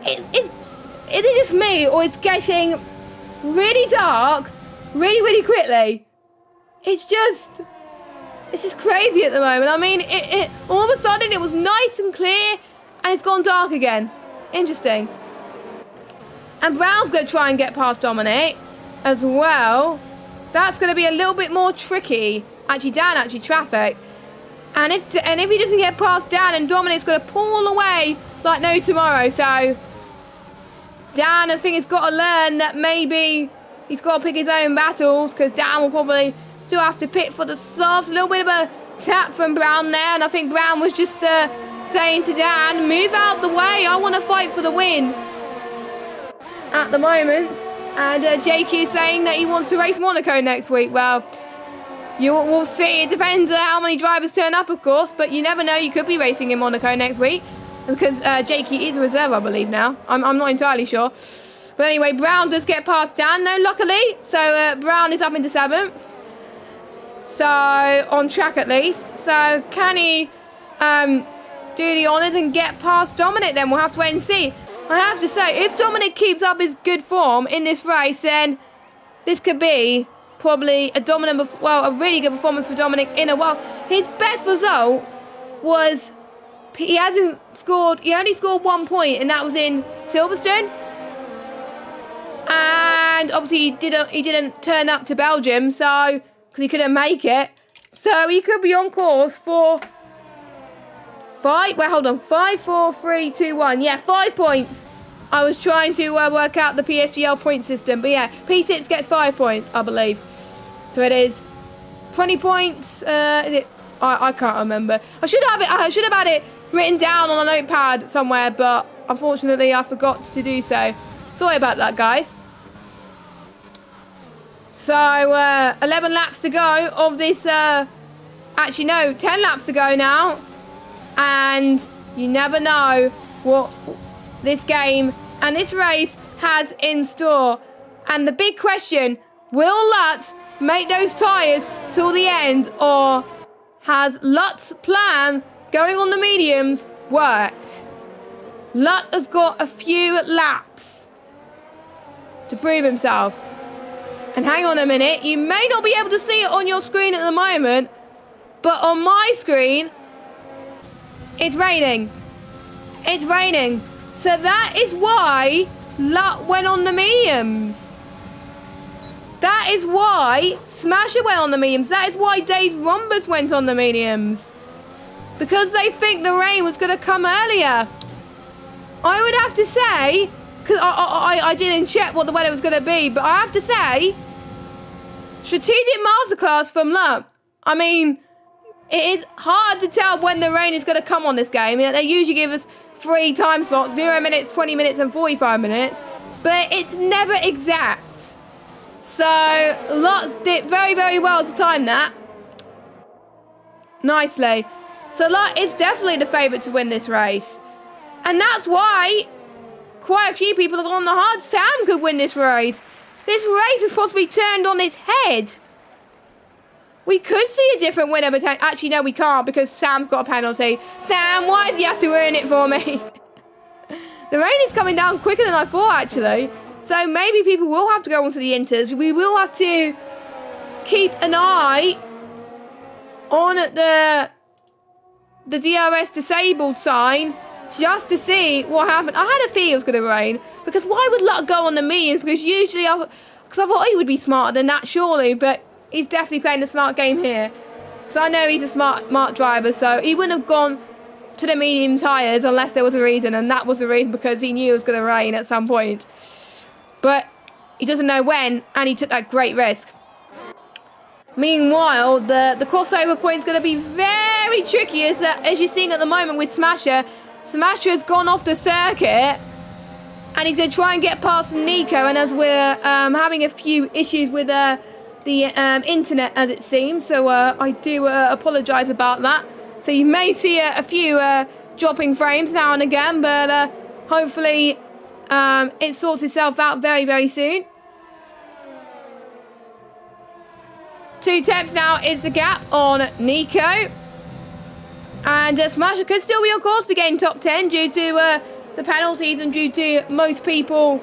is it just me, or it's getting really dark really quickly? It's just crazy at the moment. I mean, it all of a sudden it was nice and clear, and it's gone dark again. Interesting. And Brown's going to try and get past Dominic as well. That's going to be a little bit more tricky. Actually, Dan, traffic. And if he doesn't get past Dan, and Dominic's going to pull away like no tomorrow. So Dan, I think, has got to learn that maybe he's got to pick his own battles, because Dan will probably still have to pick for the softs. A little bit of a tap from Brown there, and I think Brown was just saying to Dan, move out the way, I want to fight for the win at the moment. And JQ saying that he wants to race Monaco next week. Well, we'll see. It depends on how many drivers turn up, of course, but you never know. You could be racing in Monaco next week, because JQ is a reserve, I believe, now. I'm not entirely sure. But anyway, Brown does get past Dan, though, luckily. So Brown is up into 7th. So, on track at least. So, can he do the honours and get past Dominic then? We'll have to wait and see. I have to say, if Dominic keeps up his good form in this race, then this could be probably a really good performance for Dominic in a while. His best result was, he only scored 1 point, and that was in Silverstone. And obviously he didn't turn up to Belgium, so because he couldn't make it. So he could be on course for 5, 4, 3, 2, 1. Yeah, 5 points. I was trying to work out the PSGL point system, but yeah, P6 gets 5 points, I believe. So it is 20 points. I can't remember. I should have had it written down on a notepad somewhere, but unfortunately I forgot to do so. Sorry about that, guys. So 11 laps to go of this. Actually, no, 10 laps to go now. And you never know what this game and this race has in store. And the big question, will Lutz make those tyres till the end, or has Lutz's plan going on the mediums worked? Lutz has got a few laps to prove himself. And hang on a minute, you may not be able to see it on your screen at the moment, but on my screen, it's raining. It's raining. So that is why Lutz went on the mediums. That is why Smasher went on the mediums. That is why Dave Rombus went on the mediums. Because they think the rain was going to come earlier. I would have to say, because I didn't check what the weather was going to be, but I have to say, strategic masterclass from Lutz. I mean, it is hard to tell when the rain is going to come on this game. They usually give us 3 time slots, 0 minutes, 20 minutes, and 45 minutes. But it's never exact. So, Lutz did very, very well to time that. Nicely. So, Lutz is definitely the favourite to win this race. And that's why quite a few people have gone on the hard. Sam could win this race. This race has possibly turned on its head. We could see a different winner, but actually, no, we can't, because Sam's got a penalty. Sam, why do you have to earn it for me? The rain is coming down quicker than I thought, actually. So maybe people will have to go onto the inters. We will have to keep an eye on the DRS disabled sign just to see what happened. I had a feeling it was going to rain, because why would Lutz go on the mediums? Because usually, because I thought he would be smarter than that, surely, but he's definitely playing the smart game here. Because I know he's a smart driver, so he wouldn't have gone to the medium tyres unless there was a reason, and that was the reason, because he knew it was going to rain at some point. But he doesn't know when, and he took that great risk. Meanwhile, the crossover point is going to be very tricky, as you're seeing at the moment with Smasher. Smasher has gone off the circuit, and he's going to try and get past Nico. And as we're having a few issues with the internet, as it seems, so I do apologise about that. So you may see a few dropping frames now and again, but hopefully it sorts itself out very, very soon. 2 tenths now is the gap on Nico. And Smasher could still be on course for getting top 10 due to the penalties and due to most people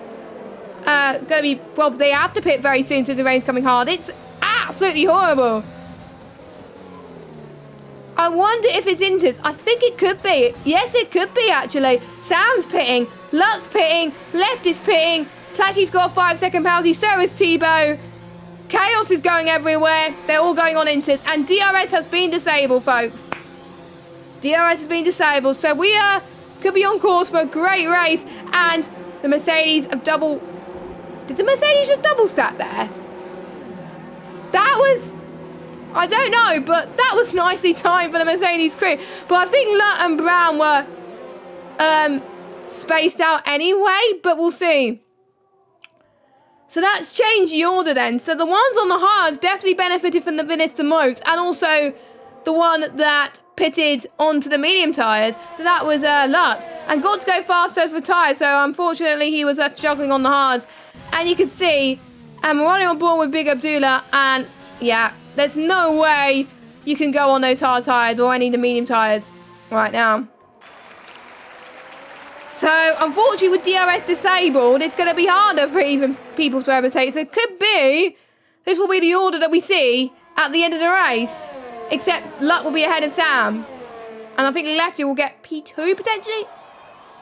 going to be, well, they have to pit very soon, so the rain's coming hard. It's absolutely horrible. I wonder if it's Inters. I think it could be. Yes, it could be, actually. Sam's pitting. Lutz pitting. Left is pitting. Clacky's got a 5-second penalty. So is Tebow. Chaos is going everywhere. They're all going on Inters. And DRS has been disabled, folks. DRS has been disabled. So we could be on course for a great race. And the Mercedes have double... Did the Mercedes just double stack there? That was... I don't know, but that was nicely timed for the Mercedes crew. But I think Lutt and Brown were spaced out anyway, but we'll see. So that's changed the order then. So the ones on the hards definitely benefited from the Vinicius the most, and also the one that pitted onto the medium tyres. So that was Lutt. And got to go faster for tyres, so unfortunately he was left struggling on the hards. And you can see, and we're running on board with Big Abdullah, and yeah, there's no way you can go on those hard tyres or any of the medium tyres right now. So, unfortunately, with DRS disabled, it's going to be harder for even people to overtake. So, it could be this will be the order that we see at the end of the race. Except Luck will be ahead of Sam. And I think Lefty will get P2 potentially.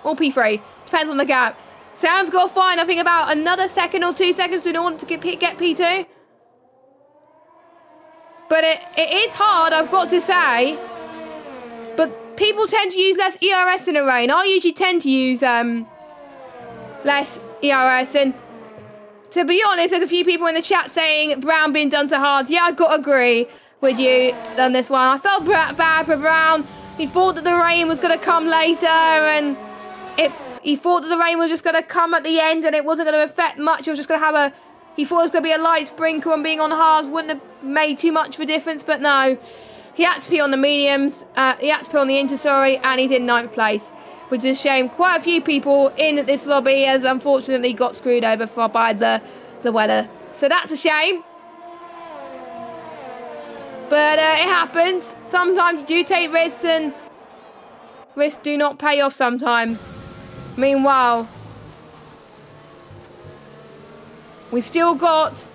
Or P3. Depends on the gap. Sam's got to find, I think, about another second or 2 seconds in order to get P2. But it is hard, I've got to say. But people tend to use less ERS in the rain. I usually tend to use less ERS. And to be honest, there's a few people in the chat saying Brown being done too hard. Yeah, I've got to agree with you on this one. I felt bad for Brown. He thought that the rain was going to come later. And he thought that the rain was just going to come at the end. And it wasn't going to affect much. It was just going to have a... He thought it was going to be a light sprinkle and being on the hards wouldn't have made too much of a difference, but no. He had to be on the mediums, he had to be on the inter, sorry, and he's in 9th place, which is a shame. Quite a few people in this lobby has unfortunately got screwed over by the weather. So that's a shame. But it happens. Sometimes you do take risks and risks do not pay off sometimes. Meanwhile, we've still got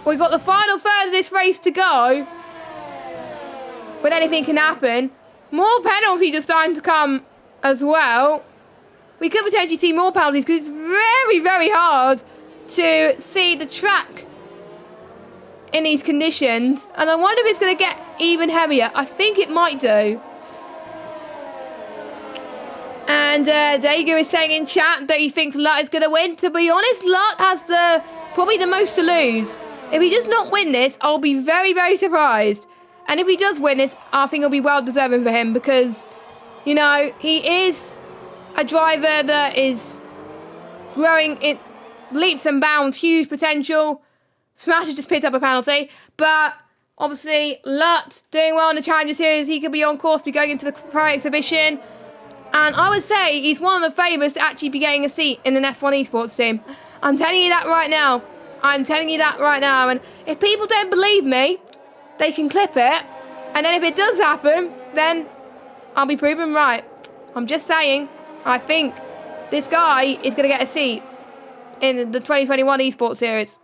we've got the final third of this race to go. But anything can happen. More penalties are starting to come as well. We could potentially see more penalties because it's very, very hard to see the track in these conditions. And I wonder if it's going to get even heavier. I think it might do. And Dago is saying in chat that he thinks Lutt is going to win. To be honest, Lutt has probably the most to lose. If he does not win this, I'll be very, very surprised. And if he does win this, I think it'll be well deserving for him because, you know, he is a driver that is growing in leaps and bounds, huge potential. Smasher just picked up a penalty, but obviously Lutt doing well in the Challenger Series. He could be on course, be going into the Pro Exhibition. And I would say he's one of the favourites to actually be getting a seat in an F1 esports team. I'm telling you that right now. I'm telling you that right now. And if people don't believe me, they can clip it. And then if it does happen, then I'll be proven right. I'm just saying, I think this guy is going to get a seat in the 2021 esports series.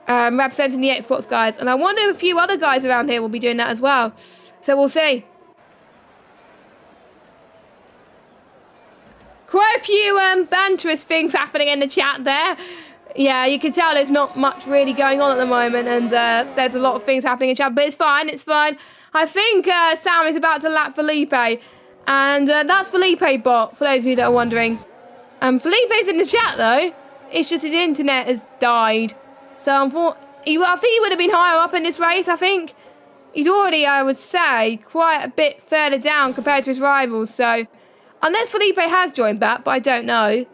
Representing the Xbox guys. And I wonder if a few other guys around here will be doing that as well. So we'll see. Quite a few banterous things happening in the chat there. Yeah, you can tell there's not much really going on at the moment, and there's a lot of things happening in chat, but it's fine, it's fine. I think Sam is about to lap Felipe, and that's Felipe bot, for those of you that are wondering. Felipe's in the chat, though. It's just his internet has died. So I think he would have been higher up in this race, I think. He's already, I would say, quite a bit further down compared to his rivals, so... Unless Felipe has joined back, but I don't know.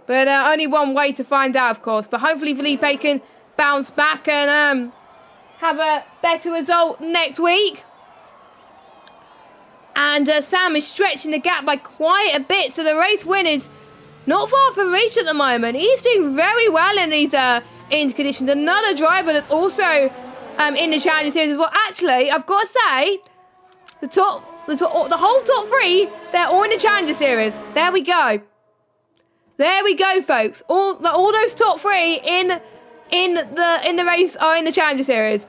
But only one way to find out, of course. But hopefully Felipe can bounce back and have a better result next week. And Sam is stretching the gap by quite a bit. So the race win is not far from reach at the moment. He's doing very well in these into conditions. Another driver that's also in the Challenger Series as well. Actually, I've got to say, the whole top three, they're all in the Challenger Series. There we go. There we go, folks. All those top three in the race are in the Challenger Series.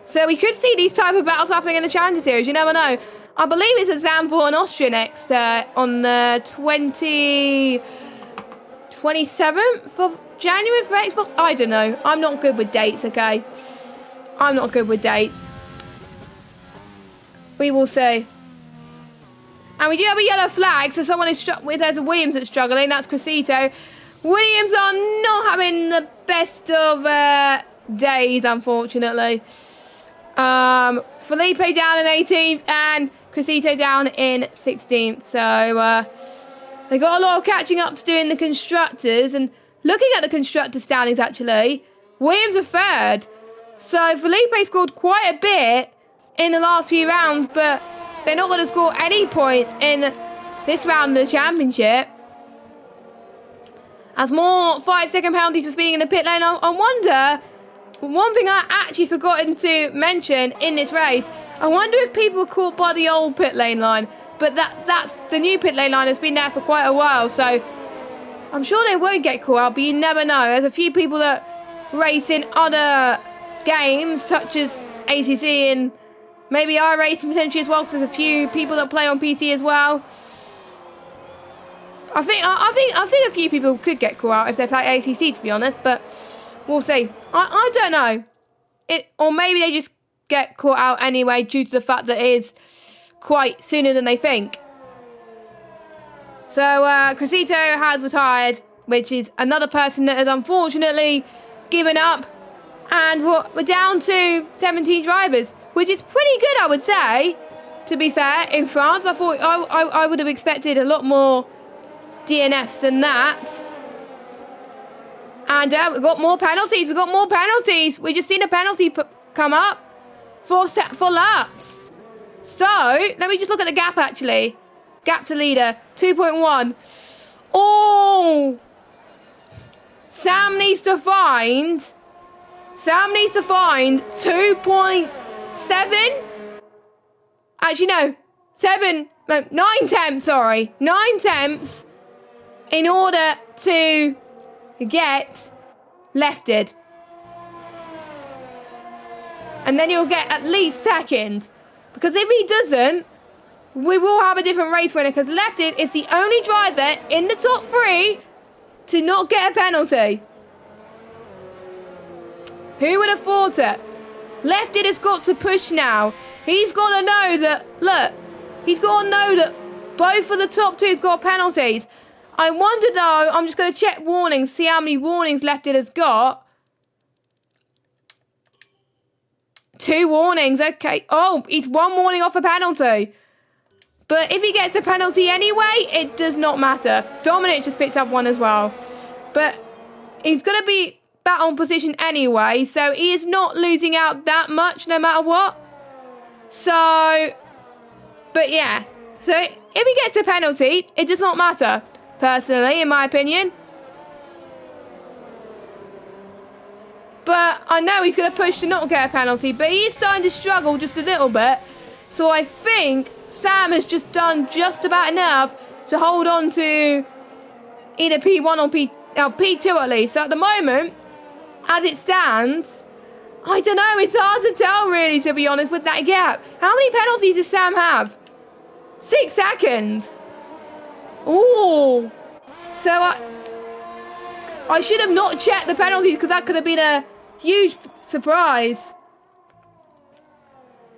So we could see these type of battles happening in the Challenger Series. You never know. I believe it's at Zandvoort and Austria next on the 27th of January for Xbox. I don't know. I'm not good with dates, okay? I'm not good with dates. We will see. And we do have a yellow flag, so someone is there's a Williams that's struggling. That's Cressito. Williams are not having the best of days, unfortunately. Felipe down in 18th and Cressito down in 16th. So they got a lot of catching up to do in the constructors. And looking at the constructor standings, actually, Williams are third. So Felipe scored quite a bit in the last few rounds, but they're not going to score any points in this round of the championship. As more 5-second penalties for speeding in the pit lane. I wonder, one thing I actually forgotten to mention in this race, I wonder if people were caught by the old pit lane line. But that's the new pit lane line has been there for quite a while, so I'm sure they won't get caught out, but you never know. There's a few people that race in other games, such as ACC and maybe iRacing potentially as well, because there's a few people that play on PC as well. I think a few people could get caught out if they play ACC, to be honest, but we'll see. I don't know. Or maybe they just get caught out anyway due to the fact that it is quite sooner than they think. So Cressito has retired, which is another person that has unfortunately given up. And we're down to 17 drivers, which is pretty good, I would say, to be fair, in France. I thought I would have expected a lot more DNFs than that. And we've got more penalties. We've got more penalties. We just seen a penalty come up for laps. So, let me just look at the gap, actually. Gap to leader, 2.1. Oh! Sam needs to find 2.7. Actually, no. 9 tenths, sorry. 9 tenths in order to get lefted. And then you'll get at least second. Because if he doesn't, we will have a different race winner. Because lefted is the only driver in the top 3 to not get a penalty. Who would have thought it? Lefted has got to push now. He's got to know that, look, he's got to know that both of the top 2's got penalties. I wonder though, I'm just going to check warnings, see how many warnings Lefted has got. 2 warnings, okay. Oh, he's 1 warning off a penalty. But if he gets a penalty anyway, it does not matter. Dominic just picked up 1 as well. But he's going to be back on position anyway, so he is not losing out that much no matter what. So, but yeah. So if he gets a penalty, it does not matter, personally, in my opinion. But I know he's going to push to not get a penalty, but he's starting to struggle just a little bit. So I think Sam has just done just about enough to hold on to either P1 or P2 at least. So at the moment, as it stands, I don't know, it's hard to tell really, to be honest, with that gap. How many penalties does Sam have? 6 seconds. Ooh. So I should have not checked the penalties because that could have been a huge surprise.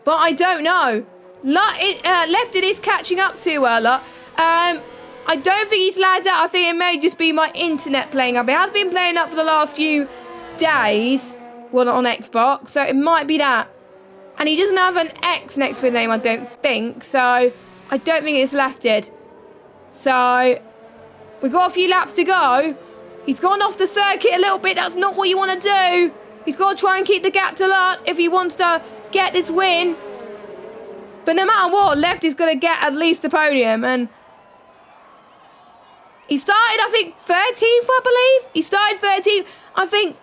But I don't know. Lefted is catching up to Lot. I don't think he's lagged out. I think it may just be my internet playing up. It has been playing up for the last few days. Well, on Xbox. So it might be that. And he doesn't have an X next to his name, I don't think. So I don't think it's Lefted. So we've got a few laps to go. He's gone off the circuit a little bit. That's not what you want to do He's got to try and keep the gap to Lutz if he wants to get this win. But no matter what, Left is going to get at least a podium. And he started, I think, 13th, I believe. He started 13th.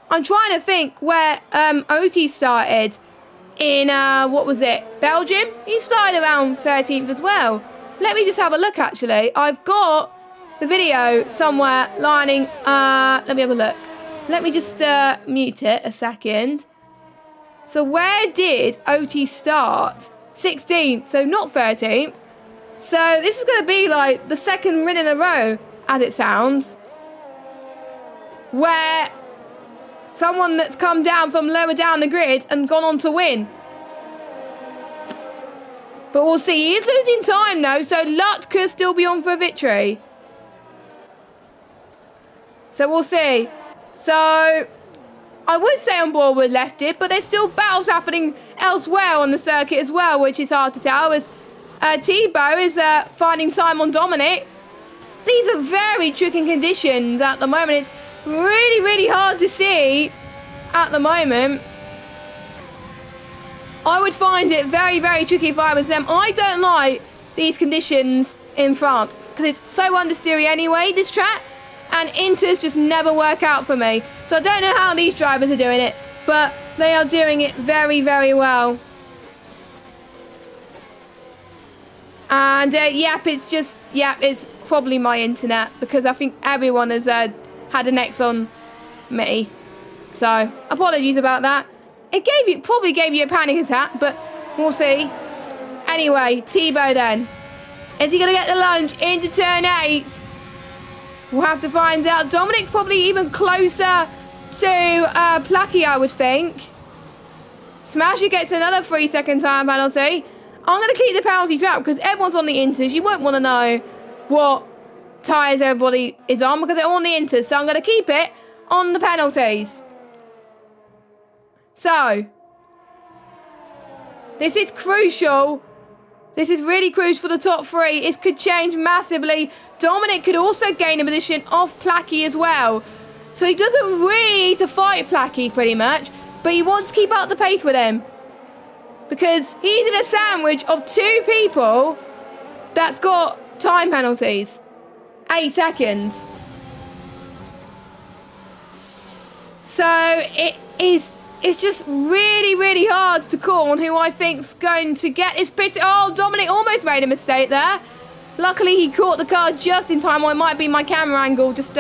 I'm trying to think where Oti started in, what was it, Belgium? He started around 13th as well. Let me just have a look, actually. I've got the video somewhere lining. Let me have a look. Let me just mute it a second. So where did Oti start? 16th, so not 13th. So this is going to be like the second win in a row, as it sounds, where someone that's come down from lower down the grid and gone on to win. But we'll see. He is losing time, though, so Lutz could still be on for a victory. So we'll see. So I would say on board with Lefted, but there's still battles happening elsewhere on the circuit as well, which is hard to tell, as Thibaut is finding time on Dominic. These are very tricky conditions at the moment. It's really, really hard to see at the moment. I would find it very, very tricky if I was them. I don't like these conditions in France because it's so understeery anyway, this track, and inters just never work out for me. So I don't know how these drivers are doing it, but they are doing it very, very well. And it's probably my internet because I think everyone has had an X on me. So apologies about that. It probably gave you a panic attack, but we'll see. Anyway, Thibaut then. Is he going to get the lunge into turn 8? We'll have to find out. Dominic's probably even closer to Placky, I would think. Smasher gets another 3-second time penalty. I'm going to keep the penalties out because everyone's on the inters. You won't want to know what tyres everybody is on because they're on the inters. So I'm going to keep it on the penalties. So, this is crucial. This is really crucial for the top 3. It could change massively. Dominic could also gain a position off Placky as well. So he doesn't really need to fight Placky pretty much. But he wants to keep up the pace with him. Because he's in a sandwich of 2 people that's got time penalties. 8 seconds. So it's just really, really hard to call on who I think's going to get this pitch. Oh, Dominic almost made a mistake there. Luckily, he caught the car just in time, or it might be my camera angle just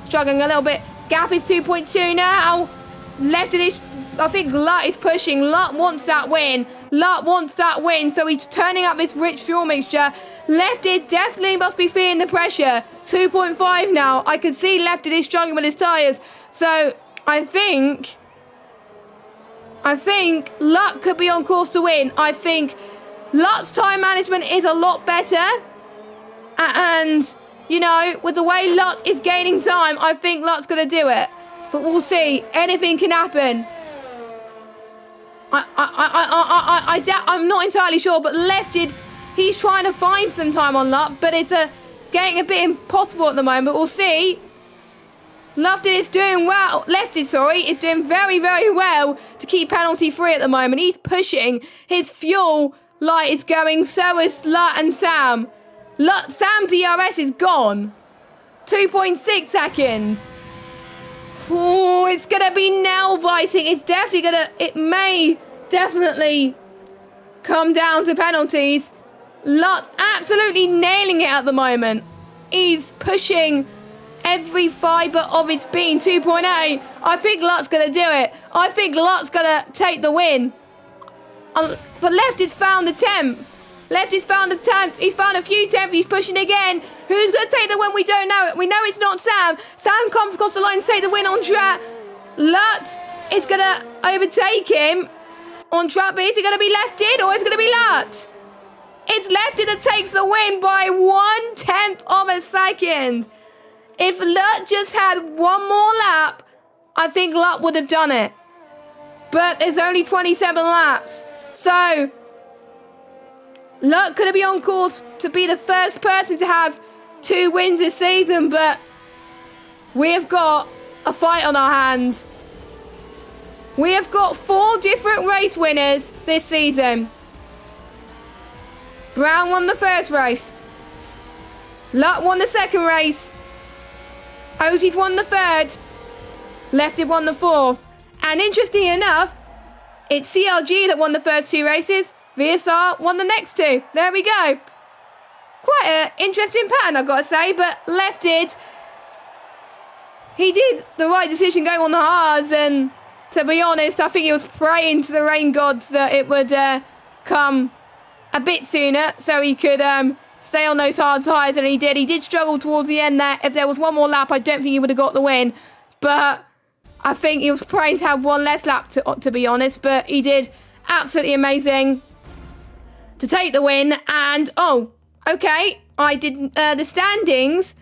struggling a little bit. Gap is 2.2 now. Left of this, I think Lut is pushing. Lut wants that win. Lut wants that win, so he's turning up this rich fuel mixture. Lefted definitely must be feeling the pressure. 2.5 now. I can see Lefted is struggling with his tyres. So I think Lut could be on course to win. I think Lut's time management is a lot better. And, you know, with the way Lut is gaining time, I think Lut's going to do it. But we'll see. Anything can happen. I'm not entirely sure, but Lefted, he's trying to find some time on Lut, but it's getting a bit impossible at the moment. We'll see. Lefted is doing well. Lefted, sorry, is doing very, very well to keep penalty free at the moment. He's pushing. His fuel light is going. So is Lut and Sam. Sam's ERS is gone. 2.6 seconds. Oh, it's going to be nail biting. It's definitely going to, it may definitely come down to penalties. Lut's absolutely nailing it at the moment. He's pushing every fibre of his being. 2.8. I think Lut's going to do it. I think Lut's going to take the win. But Lefted's found the 10th. Lefty's found the 10th. He's found a few 10th. He's pushing again. Who's going to take the win? We don't know it. We know it's not Sam. Sam comes across the line to take the win on track. Lut is going to overtake him on track. But is it going to be Lefted or is it going to be Lut? It's Lefted that takes the win by 1/10 of a second. If Lut just had one more lap, I think Lut would have done it. But there's only 27 laps. So Lut could be on course to be the first person to have 2 wins this season, but we have got a fight on our hands. We have got 4 different race winners this season. Brown won the first race. Luck won the second race. Otis won the third. Lefted won the fourth. And interestingly enough, it's CLG that won the first 2 races. VSR won the next 2. There we go. Quite an interesting pattern, I've got to say. But Lefted, he did the right decision going on the hards. And to be honest, I think he was praying to the rain gods that it would come a bit sooner so he could stay on those hard tyres, and he did. He did struggle towards the end there. If there was one more lap, I don't think he would have got the win. But I think he was praying to have one less lap, to be honest. But he did absolutely amazing to take the win. And, oh, okay, I did the standings.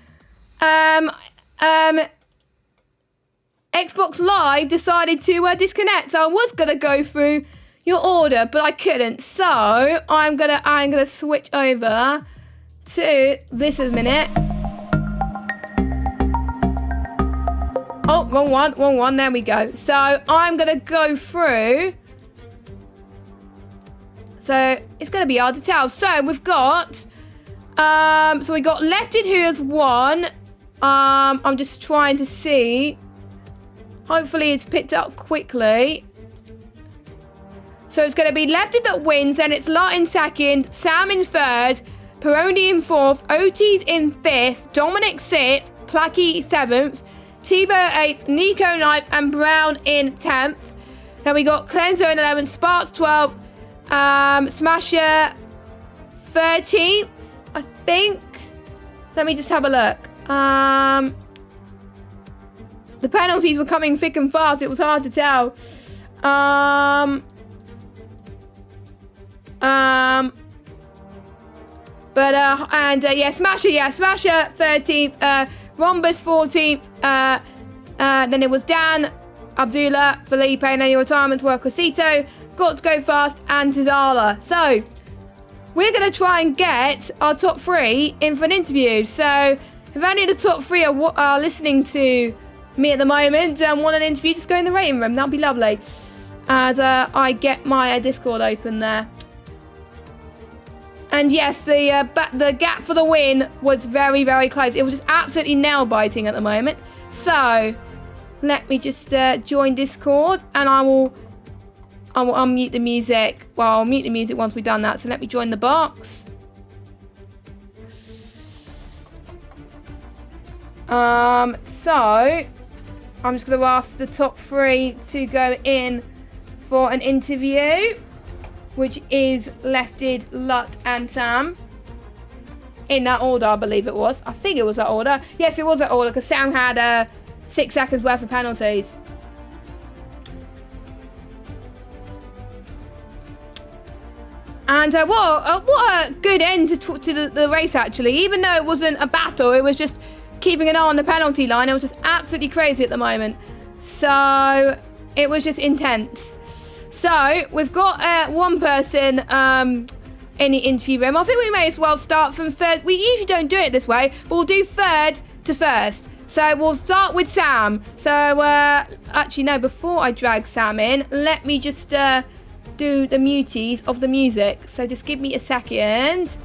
Xbox Live decided to disconnect. So I was going to go through your order, but I couldn't. So I'm gonna switch over to this a minute. Oh, wrong one. There we go. So I'm gonna go through. So it's gonna be hard to tell. So we've got, so we got Lefted, who has won. I'm just trying to see. Hopefully it's picked up quickly. So it's going to be Lefted that wins, and it's Lot in second, Sam in third, Peroni in fourth, Otis in fifth, Dominic sixth, Placky seventh, Tebow eighth, Nico ninth, and Brown in 10th. Then we got Cleanser in 11th, Sparks 12th, Smasher 13th, I think. Let me just have a look. The penalties were coming thick and fast. It was hard to tell. Smasher 13th, Rhombus 14th, then it was Dan, Abdullah, Felipe, and then your retirement work with Cito, Got to Go Fast, and Tizala. So, we're going to try and get our top 3 in for an interview. So, if any of the top 3 are listening to me at the moment and want an interview, just go in the rating room. That'll be lovely. As I get my Discord open there. And yes, the gap for the win was very, very close. It was just absolutely nail-biting at the moment. So, let me just join Discord, and I will unmute the music. Well, I'll mute the music once we've done that. So let me join the box. So, I'm just going to ask the top 3 to go in for an interview, which is Lefted, Lut, and Sam. In that order, I believe it was. I think it was that order. Yes, it was that order, because Sam had 6 seconds worth of penalties. And what a good end to the race, actually. Even though it wasn't a battle, it was just keeping an eye on the penalty line. It was just absolutely crazy at the moment. So, it was just intense. So, we've got one person in the interview room. I think we may as well start from third. We usually don't do it this way, but we'll do third to first. So, we'll start with Sam. So, actually, no, before I drag Sam in, let me just do the muties of the music. So, just give me a second.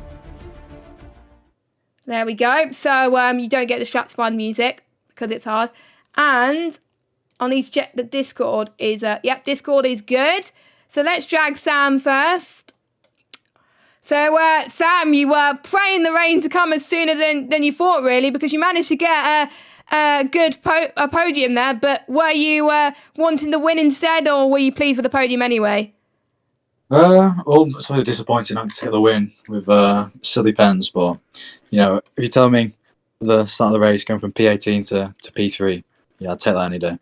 There we go. So, you don't get distracted by the music because it's hard. And on these check that Discord is, yep, Discord is good. So let's drag Sam first. So, Sam, you were praying the rain to come as sooner than you thought, really, because you managed to get a good podium there. But were you wanting the win instead, or were you pleased with the podium anyway? Well, it's really disappointing not to get the win with silly pens, but, you know, if you tell me the start of the race going from P18 to P3, yeah, I'd take that any day.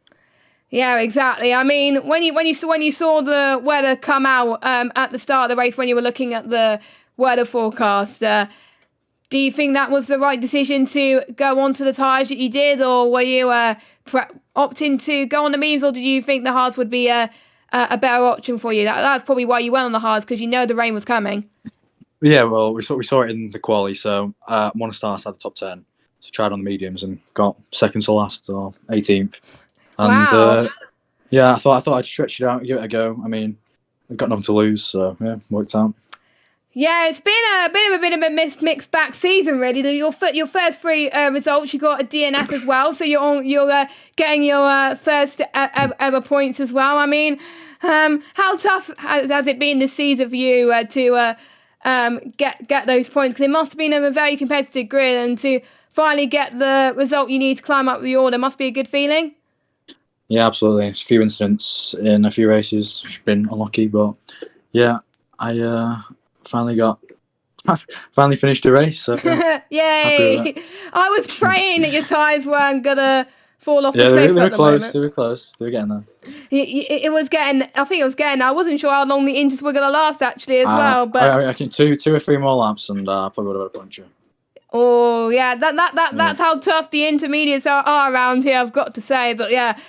Yeah, exactly. I mean, when you saw the weather come out at the start of the race, when you were looking at the weather forecast, do you think that was the right decision to go onto the tyres that you did, or were you opting to go on the mediums, or did you think the hards would be a better option for you? That's probably why you went on the hards, because you know the rain was coming. Yeah, well, we saw it in the quali, so one of stars had the top 10, so tried on the mediums and got second to last, or 18th. And wow. Yeah, I thought I'd stretch it out, give it a go. I mean, I've got nothing to lose, so yeah, worked out. Yeah, it's been a bit of a mixed back season, really. Your first three results, you got a DNF as well, so you're getting your first ever points as well. I mean, how tough has it been this season for you to get those points? Because it must have been a very competitive grid, and to finally get the result you need to climb up the order must be a good feeling. Yeah, absolutely. It's a few incidents in a few races, which have been unlucky, but yeah, I finally finished the race. So, yeah, Yay! I was praying that your tyres weren't gonna fall off the yeah, cliff they at were the close. moment. They were close. They were getting there. It was getting. I think it was getting. I wasn't sure how long the injuries were gonna last actually as well, but I reckon two or three more laps, and probably would have had a puncture. oh yeah, that's how tough the intermediates are around here. I've got to say, but yeah.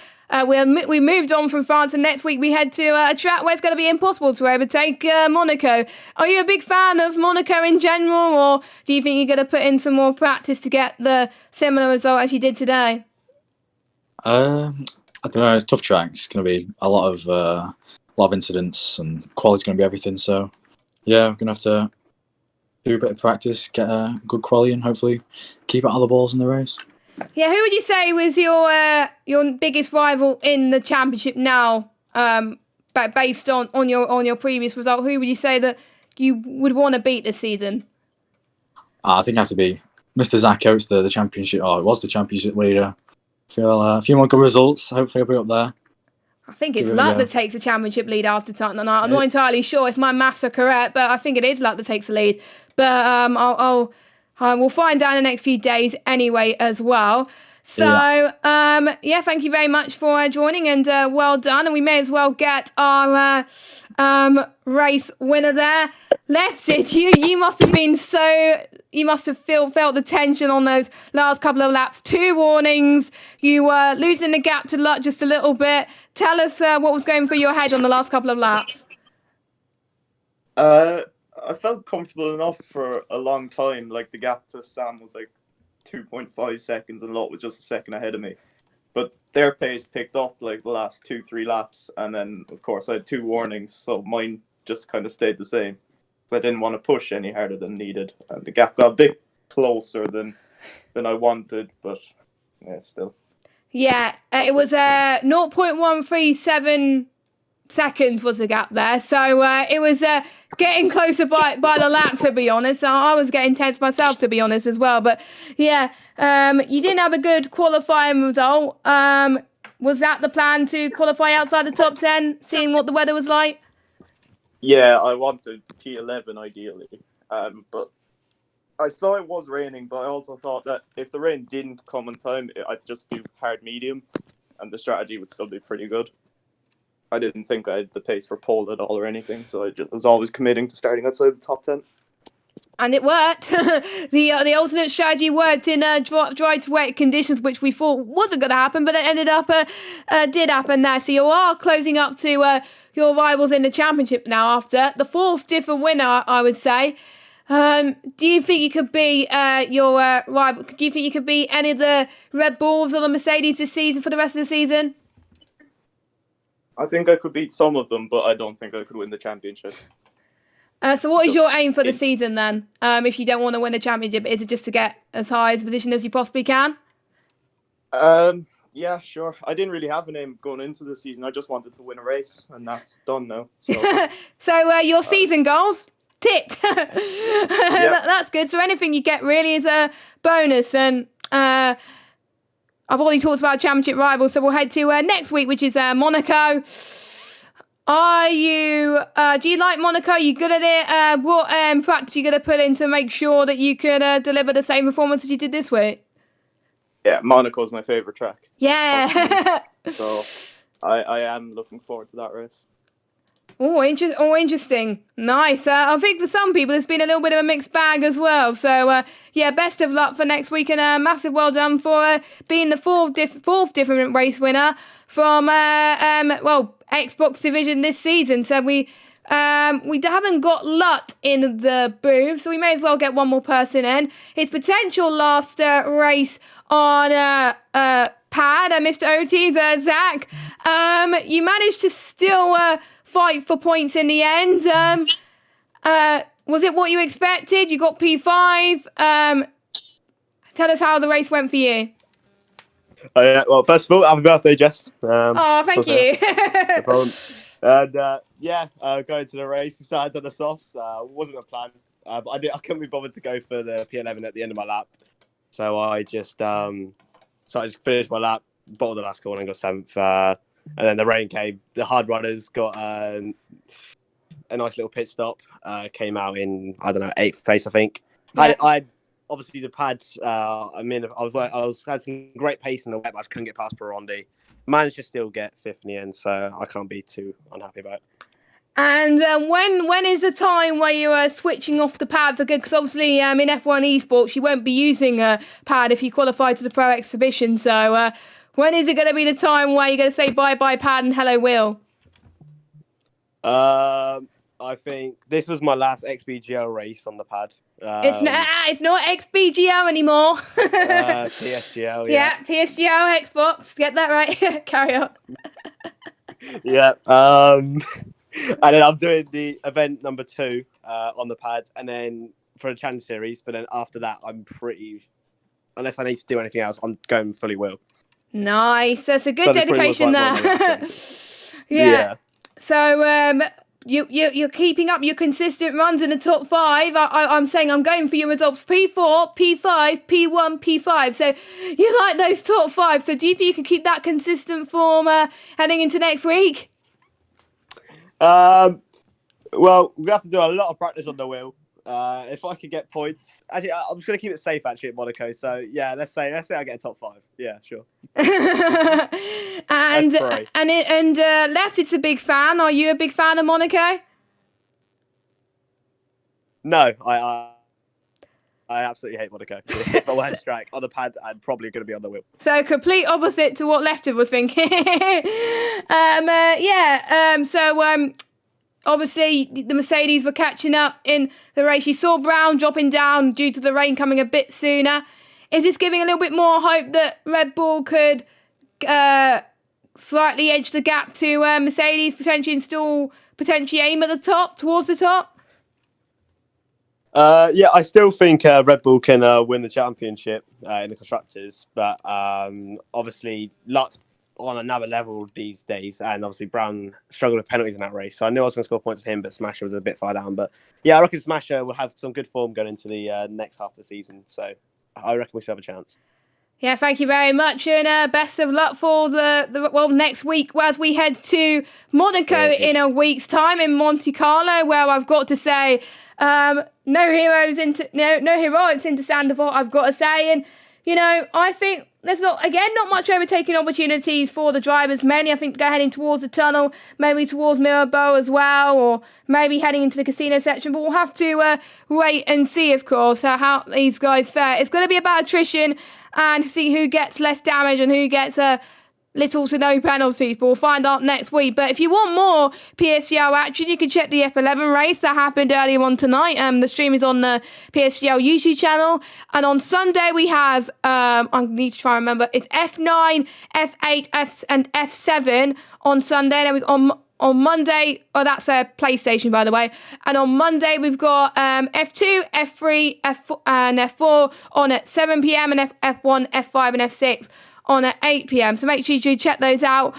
We moved on from France, and next week we head to a track where it's going to be impossible to overtake Monaco. Are you a big fan of Monaco in general, or do you think you're going to put in some more practice to get the similar result as you did today? I don't know. It's a tough track. It's going to be a lot of incidents, and quality's going to be everything. So yeah, we're going to have to do a bit of practice, get a good quality, and hopefully keep out of the balls in the race. Yeah, who would you say was your biggest rival in the championship now? But based on your previous result, who would you say that you would want to beat this season? I think it has to be Mr. Zach Oates, the championship. Oh, it was the championship leader. I feel a few more good results. Hopefully, I'll be up there. I think it's luck that takes a championship lead after time. I'm not entirely sure if my maths are correct, but I think it is luck that takes the lead. But we'll find out in the next few days anyway as well. So, yeah, thank you very much for joining, and well done. And we may as well get our race winner there. Lefted, you must have been you must have felt the tension on those last couple of laps. 2 warnings. You were losing the gap to luck just a little bit. Tell us what was going through your head on the last couple of laps. I felt comfortable enough for a long time. Like, the gap to Sam was like 2.5 seconds and Lot was just a second ahead of me. But their pace picked up like the last 2-3 laps, and then of course I had 2 warnings, so mine just kind of stayed the same. So I didn't want to push any harder than needed, and the gap got a bit closer than I wanted, but yeah, still. Yeah, it was 0.137 seconds was the gap there, so it was getting closer by the lap, to be honest. I was getting tense myself, to be honest, as well. But yeah, you didn't have a good qualifying result. Was that the plan, to qualify outside the top 10, seeing what the weather was like? Yeah, I wanted P11 ideally, but I saw it was raining, but I also thought that if the rain didn't come in time, I'd just do hard medium, and the strategy would still be pretty good. I didn't think I had the pace for pole at all or anything, so I just was always committing to starting outside the top 10. And it worked. The alternate strategy worked in dry to wet conditions, which we thought wasn't going to happen, but it ended up did happen there. So you are closing up to your rivals in the championship now after the 4th different winner, I would say. Do you think you could be your rival? Do you think you could beat any of the Red Bulls or the Mercedes this season for the rest of the season? I think I could beat some of them, but I don't think I could win the championship. So what is your aim for the season then? If you don't want to win the championship, is it just to get as high a position as you possibly can? Yeah, sure. I didn't really have an aim going into the season. I just wanted to win a race, and that's done now. So, so your season goals? Ticked. Yep. That's good. So anything you get really is a bonus. And I've already talked about championship rivals, so we'll head to next week, which is Monaco. Do you like Monaco? Are you good at it? What practice are you going to put in to make sure that you can deliver the same performance as you did this week? Yeah, Monaco's my favourite track. Yeah. So I am looking forward to that race. Oh, interesting. Nice. I think for some people it's been a little bit of a mixed bag as well. So, yeah, best of luck for next week, and a massive well done for being the fourth different race winner from Xbox division this season. So we haven't got Lut in the booth, so we may as well get one more person in. His potential last race on pad, Mr. Otis, Zach. You managed to still fight for points in the end. Was it what you expected? You got P5. Tell us how the race went for you. Oh, yeah. Well, first of all, happy birthday, Jess. Thank you. No problem. And going to the race, we started on the softs. Wasn't a plan, but I couldn't be bothered to go for the P11 at the end of my lap, so I just finished my lap, bottled the last corner, and got 7th. And then the rain came. The hard runners got a nice little pit stop. Came out in 8th place, I think. Yeah. I obviously the pads. I had some great pace in the wet, but I just couldn't get past Perondi. Managed to still get 5th in the end, so I can't be too unhappy about it. And when is the time where you are switching off the pad for good? Because obviously in F1 esports you won't be using a pad if you qualify to the Pro Exhibition. So when is it going to be the time where you're going to say bye-bye pad and hello wheel? I think this was my last XBGL race on the pad. It's not XBGL anymore. PSGL, yeah. PSGL, Xbox. Get that right. Carry on. Yeah. And then I'm doing the event number 2 on the pad, and then for a challenge series. But then after that, I'm pretty, unless I need to do anything else, I'm going fully wheel. Nice. That's a good dedication there. Yeah. So you're keeping up your consistent runs in the top 5. I'm saying I'm going for your results P4, P5, P1, P5. So you like those top 5. So do you think you can keep that consistent form heading into next week? Well, we have to do a lot of practice on the wheel. If I could get points, actually, I'm just going to keep it safe actually at Monaco. So yeah, let's say I get a top 5. Yeah, sure. and Left, it's a big fan. Are you a big fan of Monaco? No, I absolutely hate Monaco. It's my worst track on the pad and probably going to be on the wheel. So complete opposite to what Lefted was thinking. Obviously, the Mercedes were catching up in the race. You saw Brown dropping down due to the rain coming a bit sooner. Is this giving a little bit more hope that Red Bull could slightly edge the gap to Mercedes, potentially aim at the top, towards the top? Yeah, I still think Red Bull can win the championship in the constructors, but obviously luck's on another level these days, and obviously Brown struggled with penalties in that race, so I knew I was going to score points with him, but Smasher was a bit far down. But yeah, I reckon Smasher will have some good form going into the next half of the season, so I reckon we still have a chance. Yeah, thank you very much, and best of luck for the next week as we head to Monaco in a week's time in Monte Carlo, where I've got to say no heroics into Sandoval, I've got to say, and I think there's not much overtaking opportunities for the drivers. Many, I think, go heading towards the tunnel, maybe towards Mirabeau as well, or maybe heading into the casino section. But we'll have to wait and see, of course, how these guys fare. It's going to be about attrition and see who gets less damage and who gets little to no penalties, but we'll find out next week. But if you want more PSGL action, you can check the F11 race that happened earlier on tonight. The stream is on the PSGL YouTube channel. And on Sunday, we have, I need to try and remember, it's F9, F8, and F7 on Sunday. And then on Monday, that's a PlayStation, by the way. And on Monday, we've got F2, F3, F4, and F4 on at 7 p.m. and F1, F5, and F6 on at 8 p.m. So make sure you check those out.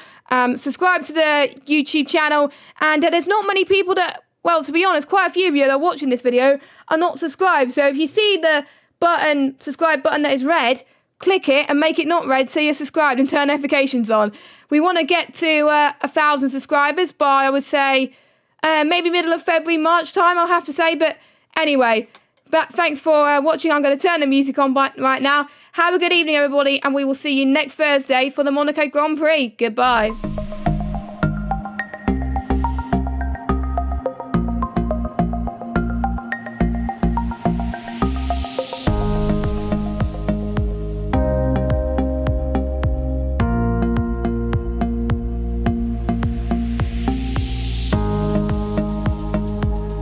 Subscribe to the YouTube channel. And there's not many people that, well, to be honest, quite a few of you that are watching this video are not subscribed. So if you see the subscribe button that is red, click it and make it not red so you're subscribed and turn notifications on. We want to get to 1,000 subscribers by, I would say, maybe middle of February, March time, I'll have to say. But anyway, thanks for watching. I'm going to turn the music on right now. Have a good evening, everybody, and we will see you next Thursday for the Monaco Grand Prix. Goodbye.